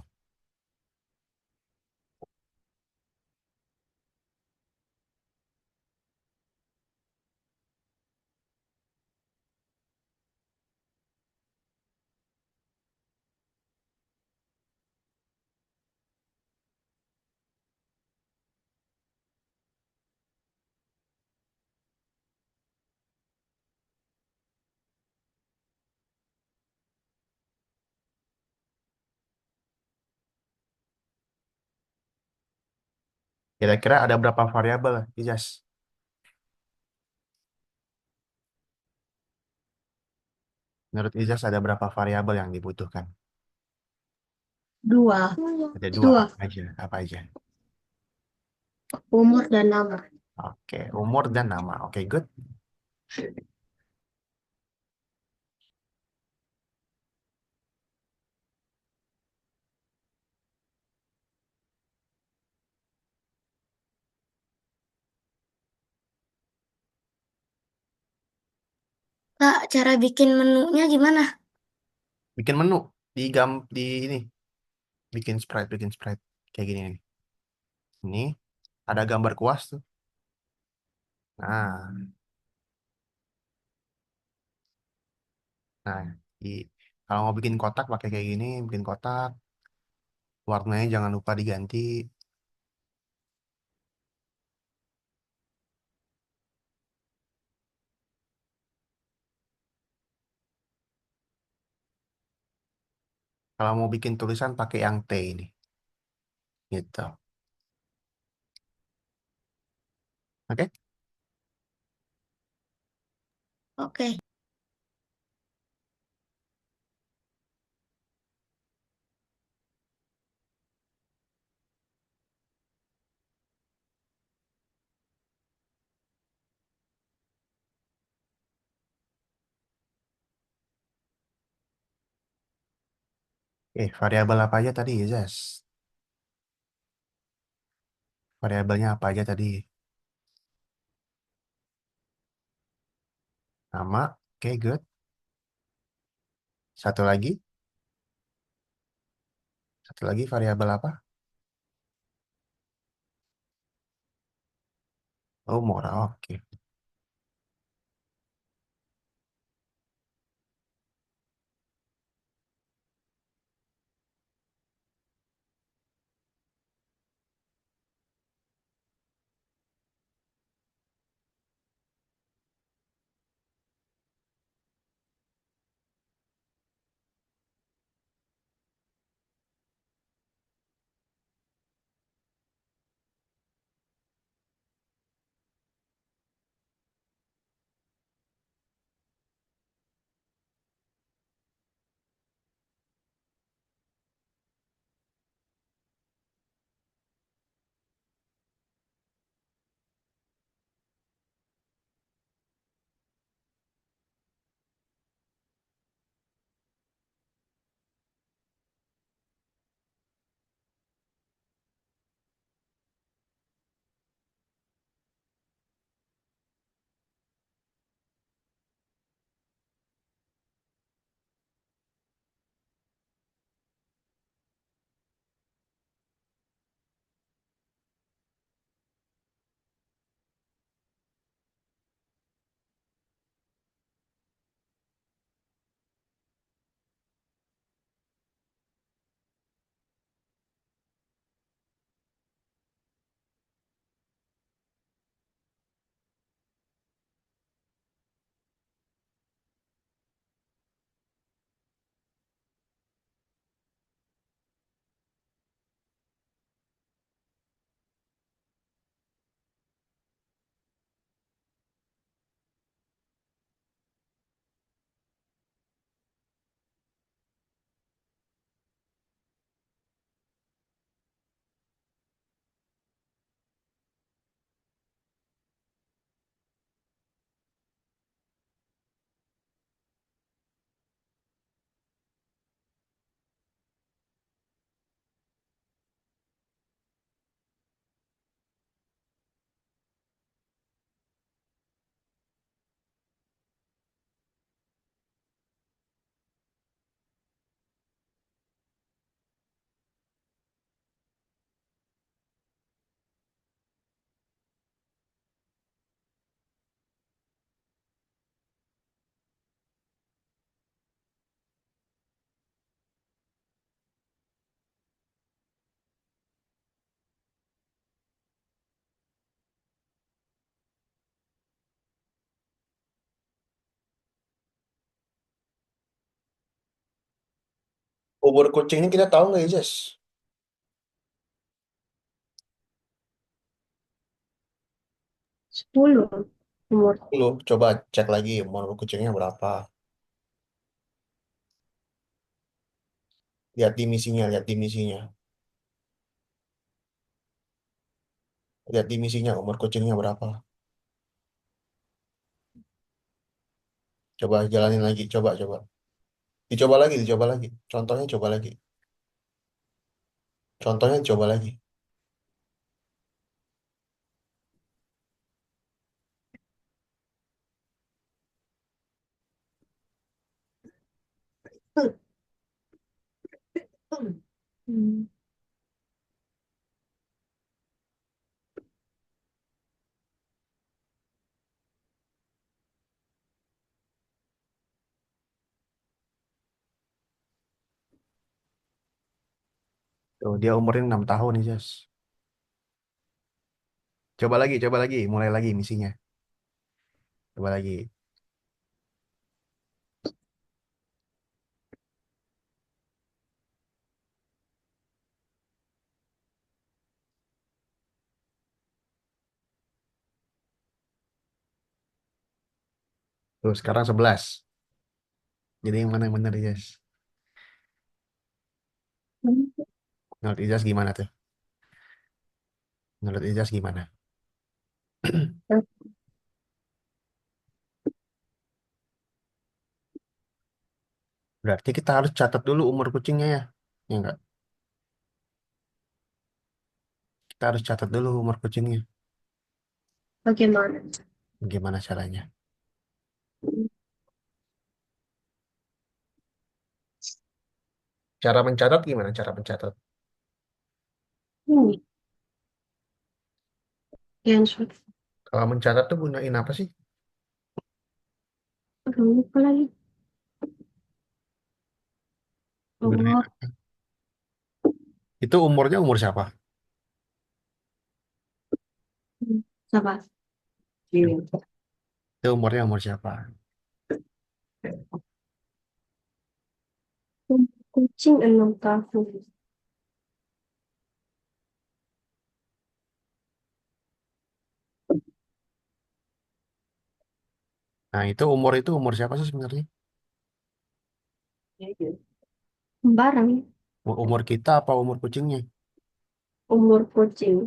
Kira-kira ada berapa variabel, Ijas? Menurut Ijas ada berapa variabel yang dibutuhkan? Dua. Ada dua, Dua. apa aja? Apa aja? Umur dan nama. Oke, umur dan nama. Oke, good. Kak, cara bikin menunya gimana? Bikin menu di ini, bikin sprite kayak gini nih. Ini ada gambar kuas tuh. Nah, nah, di, kalau mau bikin kotak pakai kayak gini, bikin kotak, warnanya jangan lupa diganti. Kalau mau bikin tulisan pakai yang T ini, gitu. Oke? Oke. Variabel apa aja tadi, Zas? Variabelnya apa aja tadi? Nama, oke, good. Satu lagi, satu lagi variabel apa? Umur, oke. Umur kucing ini kita tahu nggak ya, Jess? 10 umur. Lu coba cek lagi umur kucingnya berapa. Lihat di misinya. Lihat di misinya umur kucingnya berapa. Coba jalanin lagi, coba. Dicoba lagi. Contohnya coba lagi. Contohnya coba lagi. Hmm. Tuh, dia umurnya 6 tahun nih, Jess. Coba lagi, mulai lagi misinya. Coba lagi. Tuh, sekarang 11. Jadi yang mana yang benar, Jess? Menurut Ijaz gimana tuh? Menurut Ijaz gimana? Berarti kita harus catat dulu umur kucingnya ya. Ya enggak? Kita harus catat dulu umur kucingnya. Bagaimana? Gimana caranya? Cara mencatat gimana? Cara mencatat. Ini yang sudah. Kalau mencatat tuh gunain apa sih? Aduh, lupa lagi. Gunain. Oh, Itu umurnya umur siapa? sabar. Itu umurnya umur siapa? Kucing 6 tahun. Nah, itu umur siapa sih sebenarnya? Sembarang Umur kita apa umur kucingnya? umur kucing.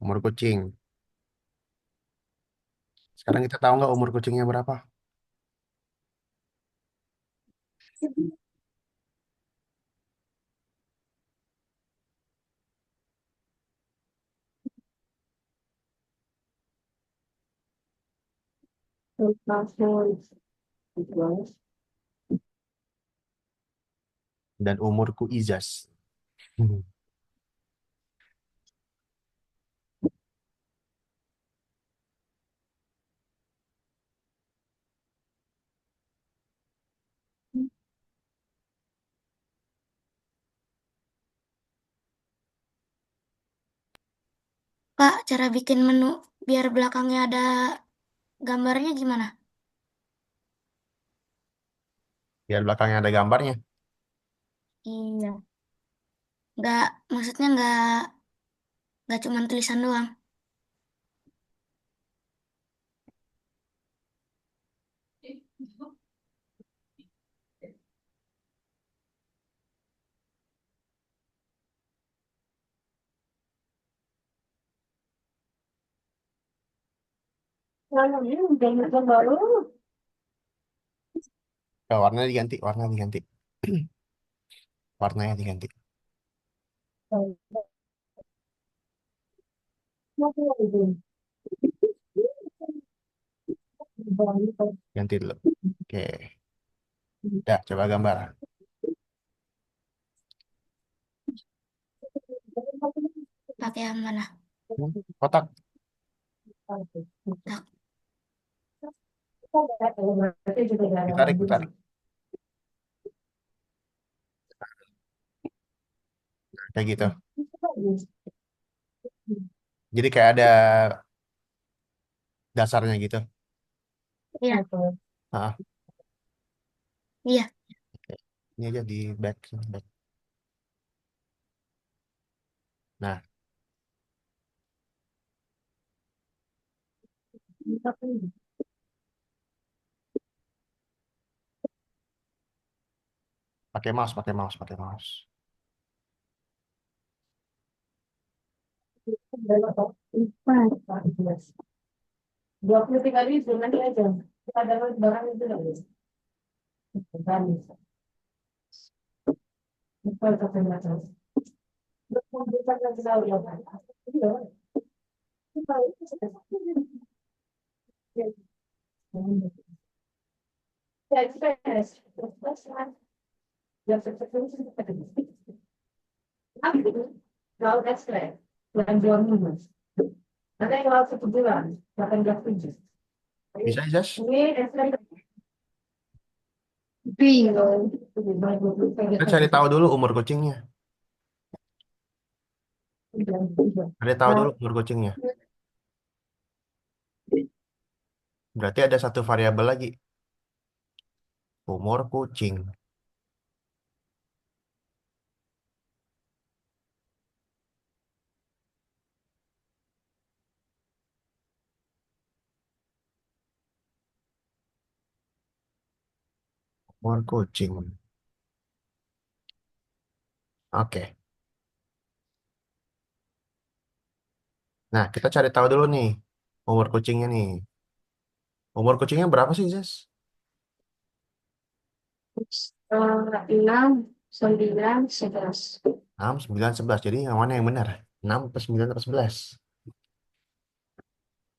Umur kucing. Sekarang kita tahu nggak umur kucingnya berapa? Tahun. Dan umurku Izas. Kak, cara bikin menu biar belakangnya ada gambarnya gimana? Biar belakangnya ada gambarnya. Iya. Nggak, maksudnya nggak cuma tulisan doang. Oh, warnanya diganti, warna diganti. Warnanya diganti. Ganti dulu. Oke. Dah, coba gambar. Pakai yang mana? Kotak. Tak. Ditarik, ditarik. Kayak gitu. Jadi kayak ada dasarnya gitu. Iya, Ah, iya. oke. Ini aja di back. Back. Nah, pakai mouse, pakai mouse, pakai mouse. 23 ribu nanti aja. Kita dapat barang itu dong. Bukan satu macam. Bukan yang kita lihat. Iya. Kita itu ya, kita yang seperti itu. Laut ekstrak, bulan 2 minggu. Ada yang laut 1 bulan, 18 tujuh. Bisa, Jas? Ini ekstrak bingung. Kita cari tahu dulu umur kucingnya. Cari tahu dulu umur kucingnya. Berarti ada satu variabel lagi. Umur kucing. Umur kucing. Oke. Nah, kita cari tahu dulu nih. Umur kucingnya nih. Umur kucingnya berapa sih, Jas? 6, 9, 11. 6, 9, 11. Jadi yang mana yang benar? 6, atau 9, atau 11?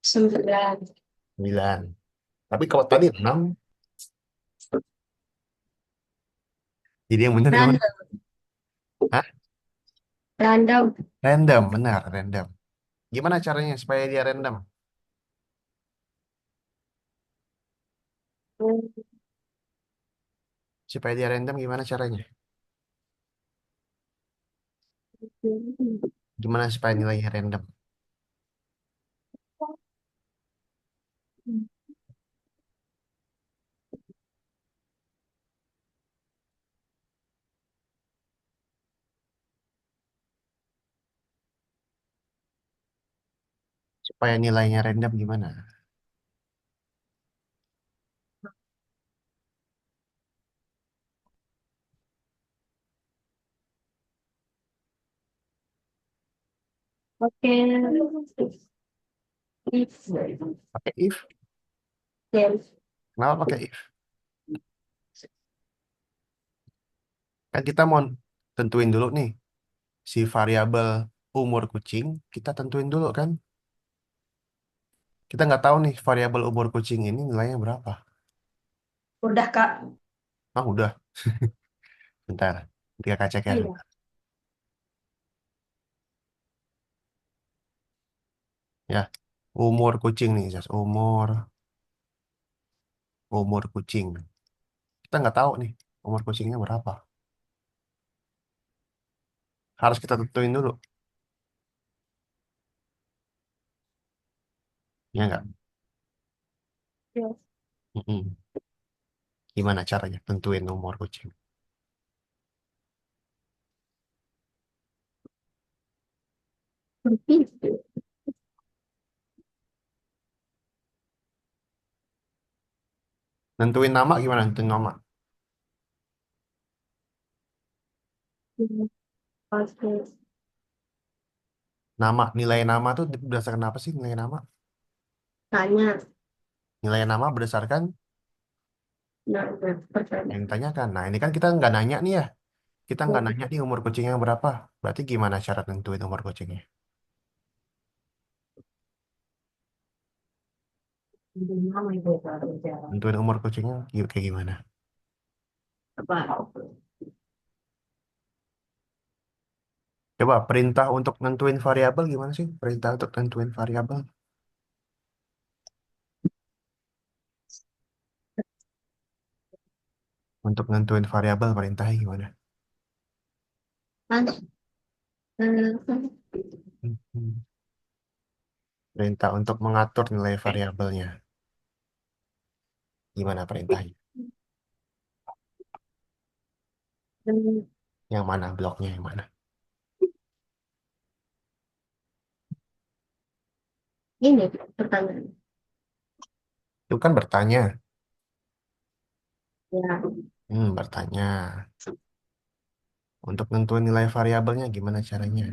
9. 9. Tapi kalau tadi 6, jadi yang benar yang mana? Random. Hah? Random. Random, benar, random. Gimana caranya supaya dia random? Supaya dia random gimana caranya? Gimana supaya nilainya random? Supaya nilainya random gimana? Oke. If. Pakai if? Yes. Kenapa pakai if? Kan kita mau tentuin dulu nih si variabel umur kucing, kita tentuin dulu kan? Kita nggak tahu nih variabel umur kucing ini nilainya berapa. Udah, Kak. Ah, udah. Bentar. Dia cek ya. Iya. Ya, umur kucing nih, Jas. Umur kucing. Kita nggak tahu nih umur kucingnya berapa. Harus kita tentuin dulu. Ya nggak? Yes. Mm-mm. Gimana caranya tentuin umur kucing? Begitu. Nentuin nama gimana? Nentuin nama. Oke. Nilai nama tuh berdasarkan apa sih nilai nama? Tanya. Nilai nama berdasarkan Nah, pertanyaan. yang ditanyakan. Nah, ini kan kita nggak nanya nih ya. Kita nggak nanya nih umur kucingnya berapa. Berarti gimana cara nentuin umur kucingnya? Nama itu bicara. Nentuin umur kucingnya kayak gimana? Apa? Coba perintah untuk nentuin variabel gimana sih? Perintah untuk nentuin variabel. Untuk nentuin variabel perintahnya gimana? Kan, Hmm. Perintah untuk mengatur nilai variabelnya. Gimana perintahnya? Yang mana bloknya yang mana? Ini pertanyaan. Itu kan bertanya. Ya, Bertanya. Untuk nentuin nilai variabelnya gimana caranya?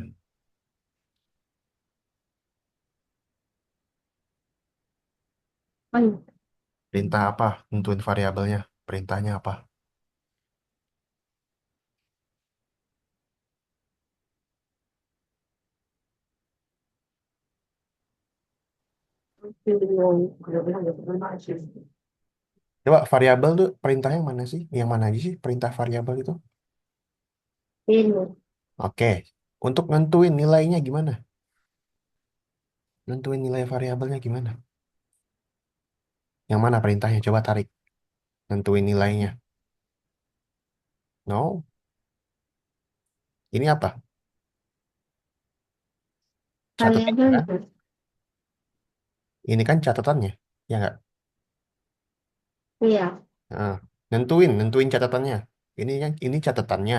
kan Perintah apa? Nentuin variabelnya. Perintahnya apa? Coba variabel tuh perintahnya yang mana sih? Yang mana aja sih perintah variabel itu? ini Oke. Untuk nentuin nilainya gimana? Nentuin nilai variabelnya gimana? Yang mana perintahnya? Coba tarik. Nentuin nilainya. No. Ini apa? Catatannya variabel kan? itu. Ini kan catatannya. Ya nggak? Iya, Nah, nentuin catatannya. Ini kan, ini catatannya.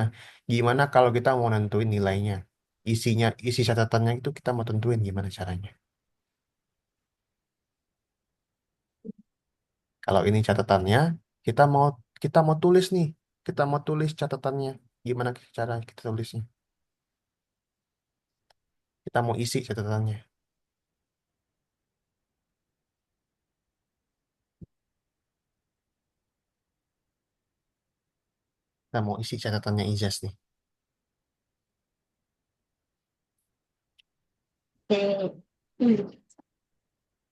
Gimana kalau kita mau nentuin nilainya? Isi catatannya itu kita mau tentuin gimana caranya? Kalau ini catatannya, kita mau kita mau tulis nih. Kita mau tulis catatannya. Gimana cara kita tulisnya? Kita mau isi catatannya. Kita mau isi catatannya Ijaz nih. oke. Hmm.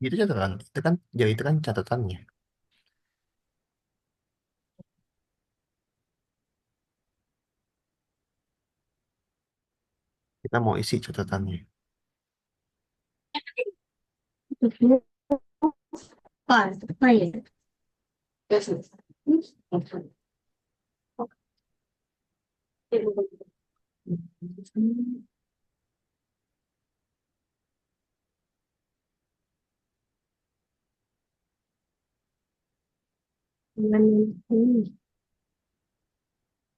Itu catatan. Itu kan jadi itu kan catatannya. Kita mau isi catatannya. Apa ya?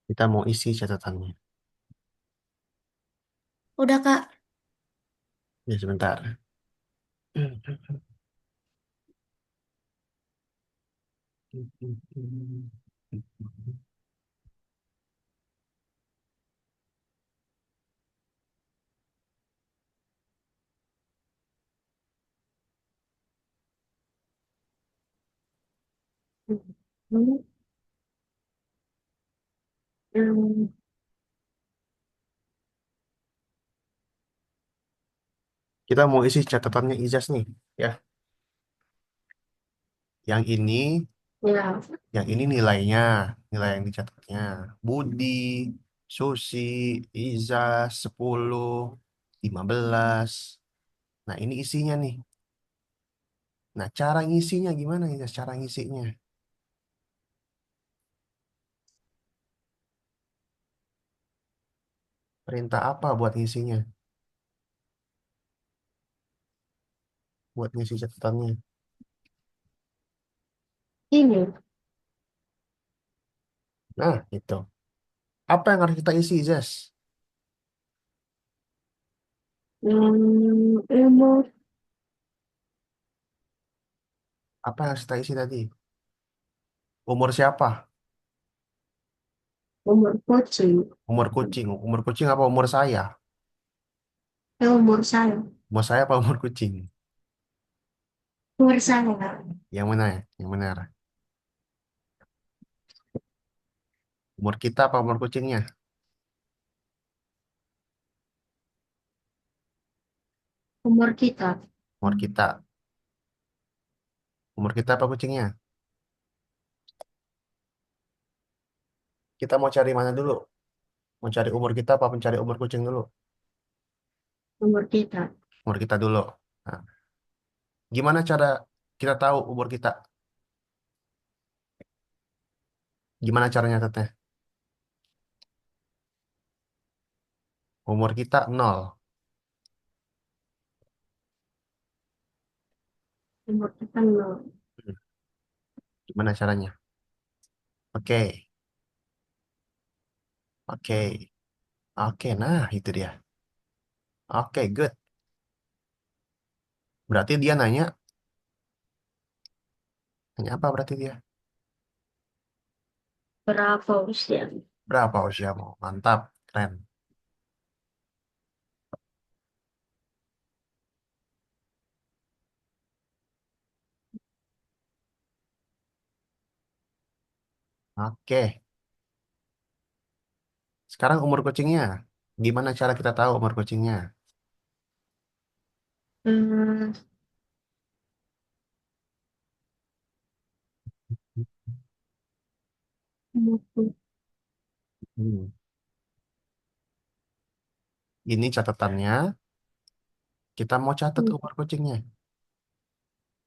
Kita mau isi catatannya. Udah, Kak. Ya sebentar. Kita mau isi catatannya Ijaz nih. Ya, yang ini, Ya, yang ini nilainya, nilai yang dicatatnya. Budi, Susi, Ijaz, 10, 15. Nah, ini isinya nih. Nah, cara ngisinya gimana Ijaz? Cara ngisinya. Perintah apa buat ngisinya? Buat ngisi catatannya. ini. Nah, itu. Apa yang harus kita isi, Ijaz? Umur, Apa yang harus kita isi tadi? Umur siapa? umur kucing. Umur kucing. Umur kucing apa umur saya? Umur saya. Umur saya apa umur kucing? Umur saya. Yang mana ya? Yang benar. Umur kita apa umur kucingnya? Umur kita. Umur kita. Umur kita apa kucingnya? Kita mau cari mana dulu? Mau cari umur kita apa mencari umur kucing dulu? Umur kita. Umur kita dulu. Nah, gimana cara kita tahu umur kita? Gimana caranya nyatetnya? Umur kita 0. Umur kita nol. Gimana caranya? Oke, oke, oke. Nah, itu dia. Oke, good. Berarti dia nanya, nanya apa berarti dia? Berapa usia? Berapa usiamu? Mantap, keren. Oke, sekarang umur kucingnya. Gimana cara kita tahu umur kucingnya? Hmm, Hmm. Ini catatannya, kita mau catat umur kucingnya.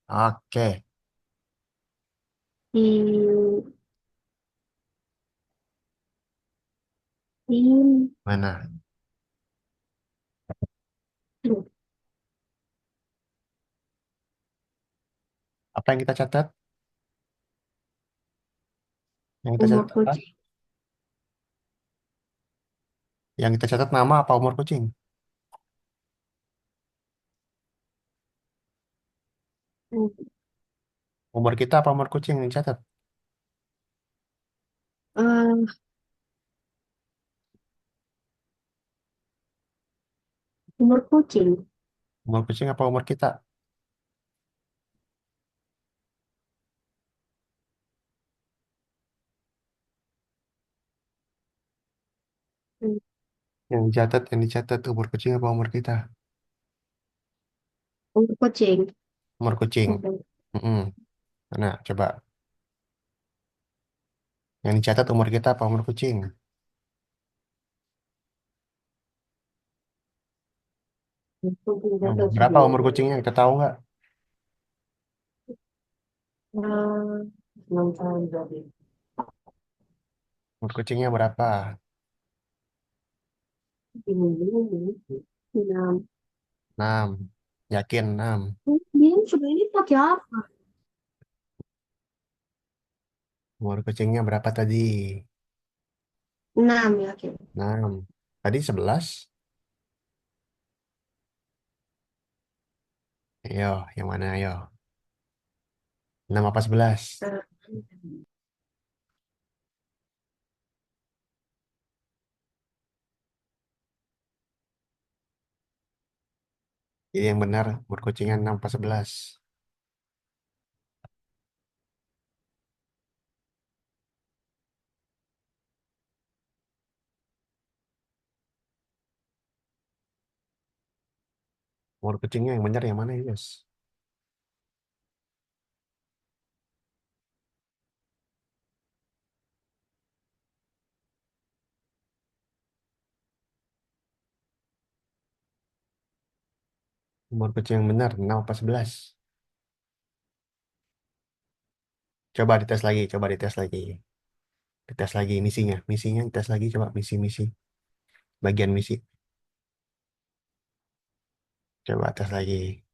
Oke, mana? Apa yang kita catat? Yang kita umur catat apa? kucing. Yang kita catat nama apa umur kucing? Umur kita apa umur kucing yang dicatat? Eh, umur kucing. Umur kucing apa umur kita? Yang dicatat umur kucing apa umur kita? Umur kucing. Umur kucing. Mm-mm. Mana? Coba. Yang dicatat umur kita apa umur kucing? Berapa umur kucingnya? Kita tahu nggak? Umur kucingnya berapa? Nah, 6. Yakin 6. dia sebenarnya pakai apa? Umur kucingnya berapa tadi? 6 yakin. 6. Tadi 11. Ayo, yang mana ayo? 6 apa 11? Eh, Jadi yang benar umur kucingnya 6 apa 11? Umur kucingnya yang benar yang mana ya, Yus? Umur kucing yang benar 6 apa 11? Coba dites lagi, coba dites lagi. Dites lagi misinya, misinya dites lagi coba misi-misi. Bagian misi. Coba tes lagi.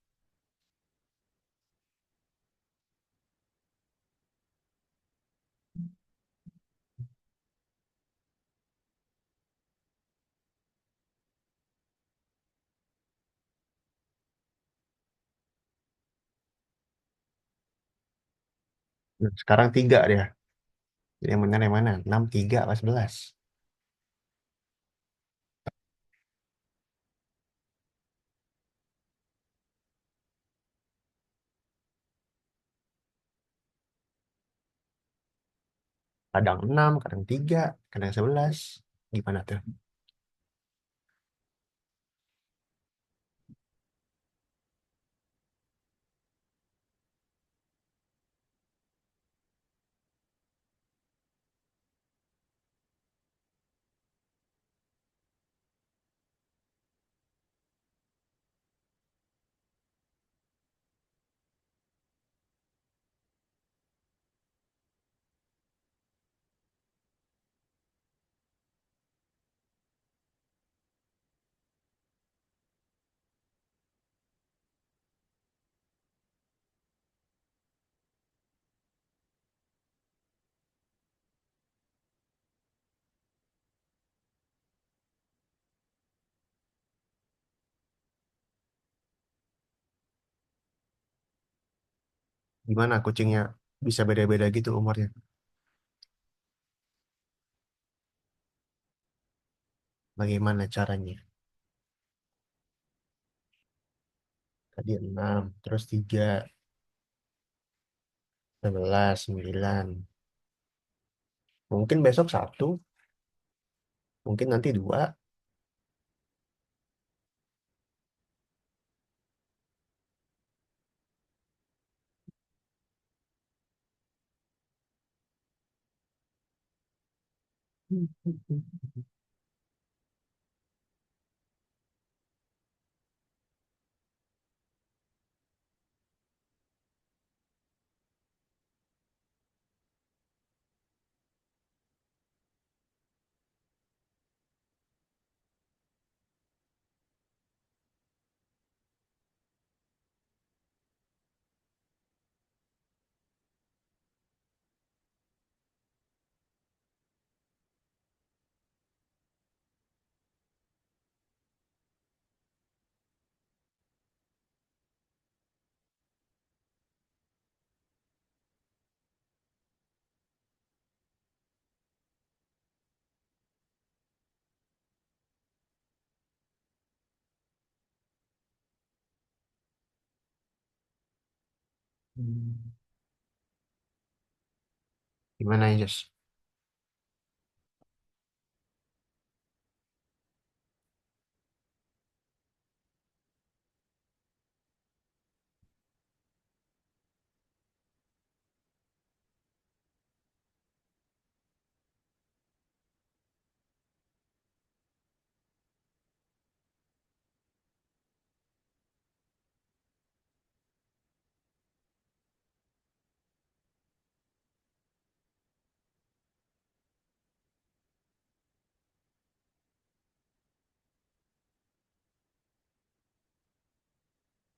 Nah, sekarang 3 dia. Jadi yang benar yang mana? 6 3 apa 11? Kadang 6 kadang 3 kadang 11. Gimana tuh? Gimana kucingnya bisa beda-beda gitu umurnya? Bagaimana caranya? Tadi 6, terus 3, 11, 9. Mungkin besok 1, mungkin nanti 2. Hmm. Gimana ya, Jess?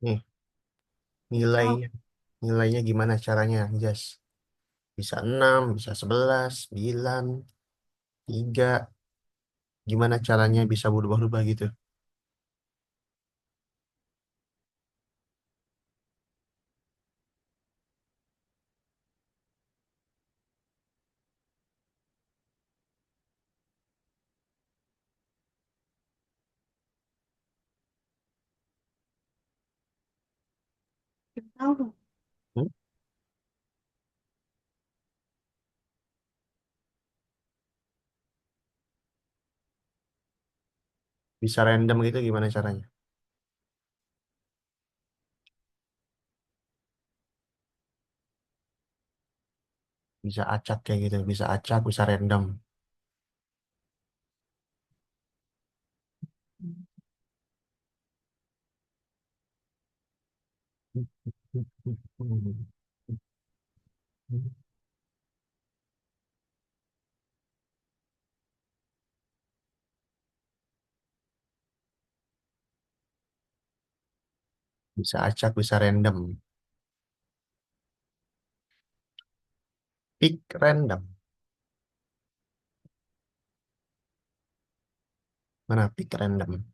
Nih, Oh, nilainya. Nilainya gimana caranya, Jess? Bisa 6, bisa 11, 9, 3. Gimana caranya bisa berubah-ubah gitu? tahu. Hmm? Bisa random gitu gimana caranya? Bisa acak kayak gitu, bisa acak, bisa random. Bisa acak, bisa random. Pick random. Mana pick random?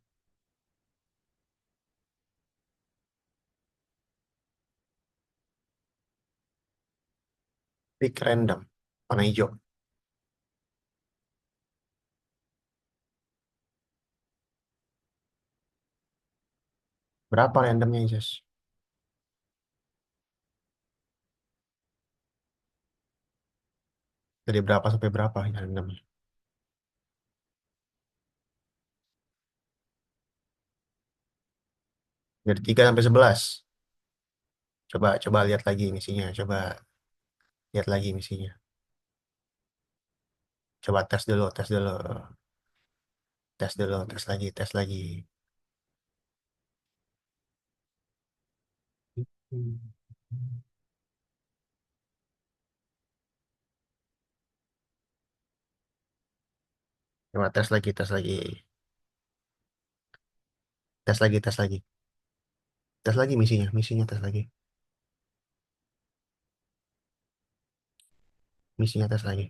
Pick random. Warna hijau. Berapa randomnya, Jess? Dari berapa sampai berapa randomnya? Dari 3 sampai 11. Coba coba lihat lagi misinya. Coba lihat lagi misinya. Coba tes dulu, tes dulu. Tes dulu, tes lagi, tes lagi. Hmm. Coba tes lagi, tes lagi. Tes lagi, tes lagi. Tes lagi misinya, misinya tes lagi. Misinya tes lagi.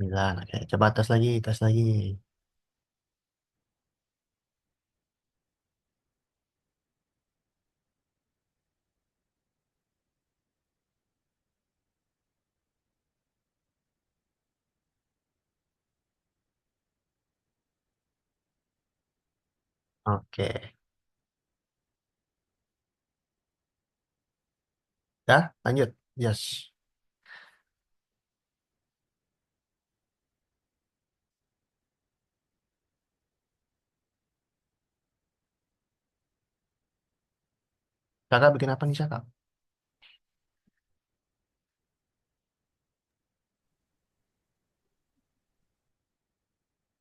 9. Oke, coba tes lagi, tes lagi. Oke. Ya, lanjut. Yes. Kakak bikin apa nih, Kakak?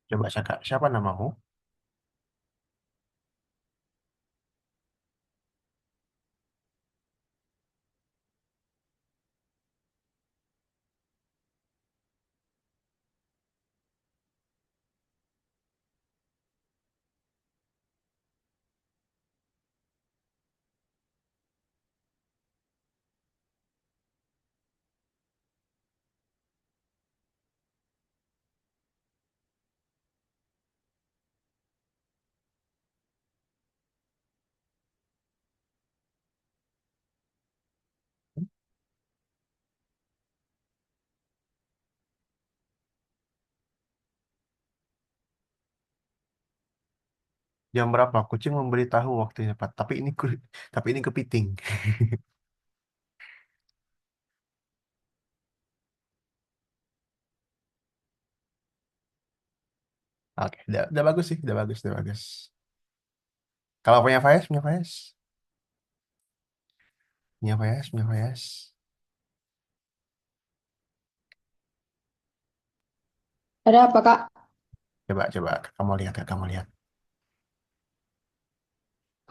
Coba, Kakak. Siapa namamu? Jam berapa? Kucing memberitahu waktunya tepat. Tapi ini kepiting. Oke, udah bagus sih, udah bagus, udah bagus. Kalau punya Faiz, punya Faiz, punya Faiz, punya Faiz. Ada apa, Kak? Coba, coba, kamu lihat, kamu lihat.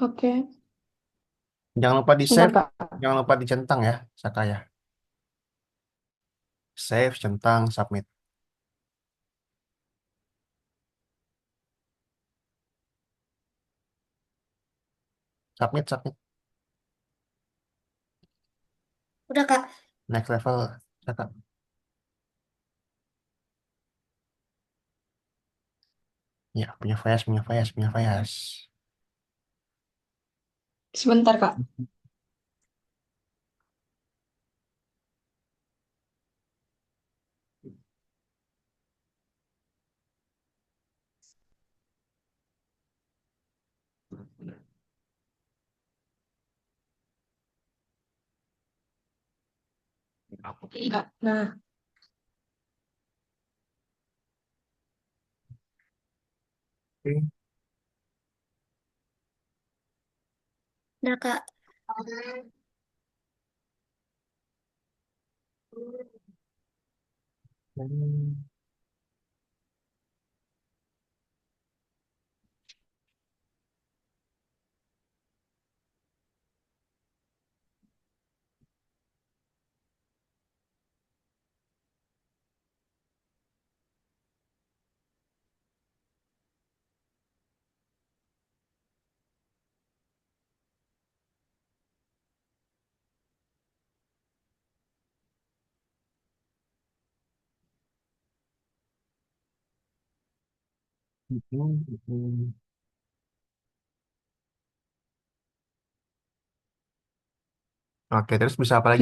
Oke. Jangan lupa di Sebentar, save, Kak. jangan lupa dicentang ya, Saka ya. Save, centang, submit. Submit, submit. Udah, Kak. Next level, Saka. Ya, punya Faiz, punya Faiz, punya Faiz. Sebentar, Kak. Kak. Nah, Oke. Udah, Kak. Oke, terus bisa apa lagi?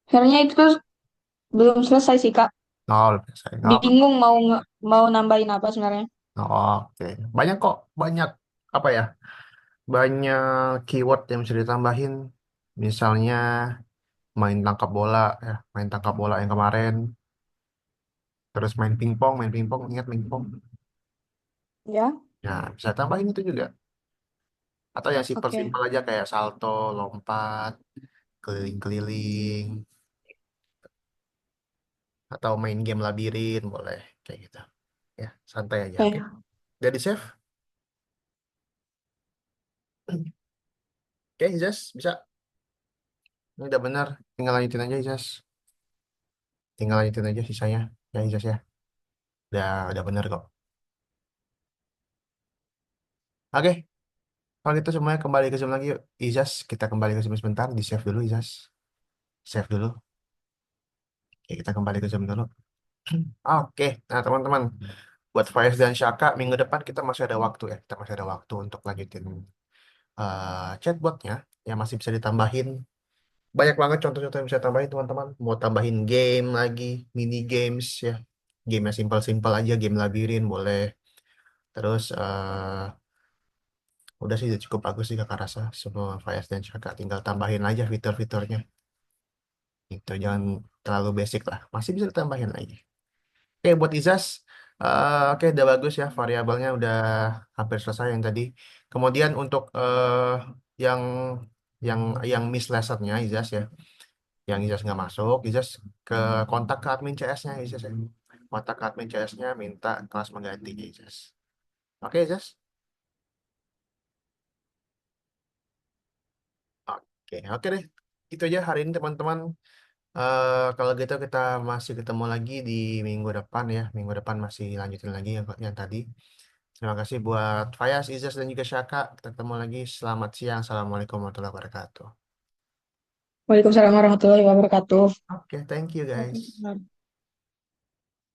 sebenarnya itu tuh belum selesai sih, Kak. Oh, udah selesai. Nggak apa. Bingung mau nambahin apa sebenarnya. Oh, oke. Banyak kok, banyak apa ya? Banyak keyword yang bisa ditambahin. Misalnya main tangkap bola ya, main tangkap bola yang kemarin. Terus main pingpong, ingat main pingpong? Ya, Ya, bisa tambahin itu juga. Atau yang oke. simpel-simpel aja kayak salto, lompat, keliling-keliling, atau main game labirin boleh kayak gitu. Ya, santai aja, oke. Oke. Jadi save. Oke, Izas, bisa. Ini udah benar. Tinggal lanjutin aja, Izas. Tinggal lanjutin aja sisanya. Ya, Izas ya. Udah benar kok. Oke, kalau gitu semuanya kembali ke Zoom lagi yuk. Izas, kita kembali ke Zoom sebentar. Di save dulu, Izas. Save dulu. Oke, kita kembali ke Zoom dulu. Oke, nah teman-teman, buat Faiz dan Syaka, minggu depan kita masih ada waktu ya. Kita masih ada waktu untuk lanjutin chatbotnya yang masih bisa ditambahin. Banyak banget contoh-contoh yang bisa tambahin teman-teman. Mau tambahin game lagi, mini games ya. Game yang simpel-simpel aja, game labirin boleh. Terus udah sih udah cukup bagus sih kakak rasa semua Faiz dan Syaka. Tinggal tambahin aja fitur-fiturnya. Itu jangan terlalu basic lah. Masih bisa ditambahin lagi. Oke, buat Izas, oke udah bagus ya variabelnya udah hampir selesai yang tadi. Kemudian untuk yang yang yang miss lessonnya Izas ya, yang Izas nggak masuk, Izas ke kontak ke admin CS-nya Izas ya. Kontak ke admin CS-nya minta kelas mengganti Izas. Oke Izas? Oke, oke deh. Itu aja hari ini teman-teman. Kalau gitu kita masih ketemu lagi di minggu depan ya. Minggu depan masih lanjutin lagi yang tadi. Terima kasih buat Fayas, Izas, dan juga Syaka. Kita ketemu lagi. Selamat siang. Assalamualaikum warahmatullahi wabarakatuh. Waalaikumsalam warahmatullahi wabarakatuh. Oke, thank you guys. Waalaikumsalam.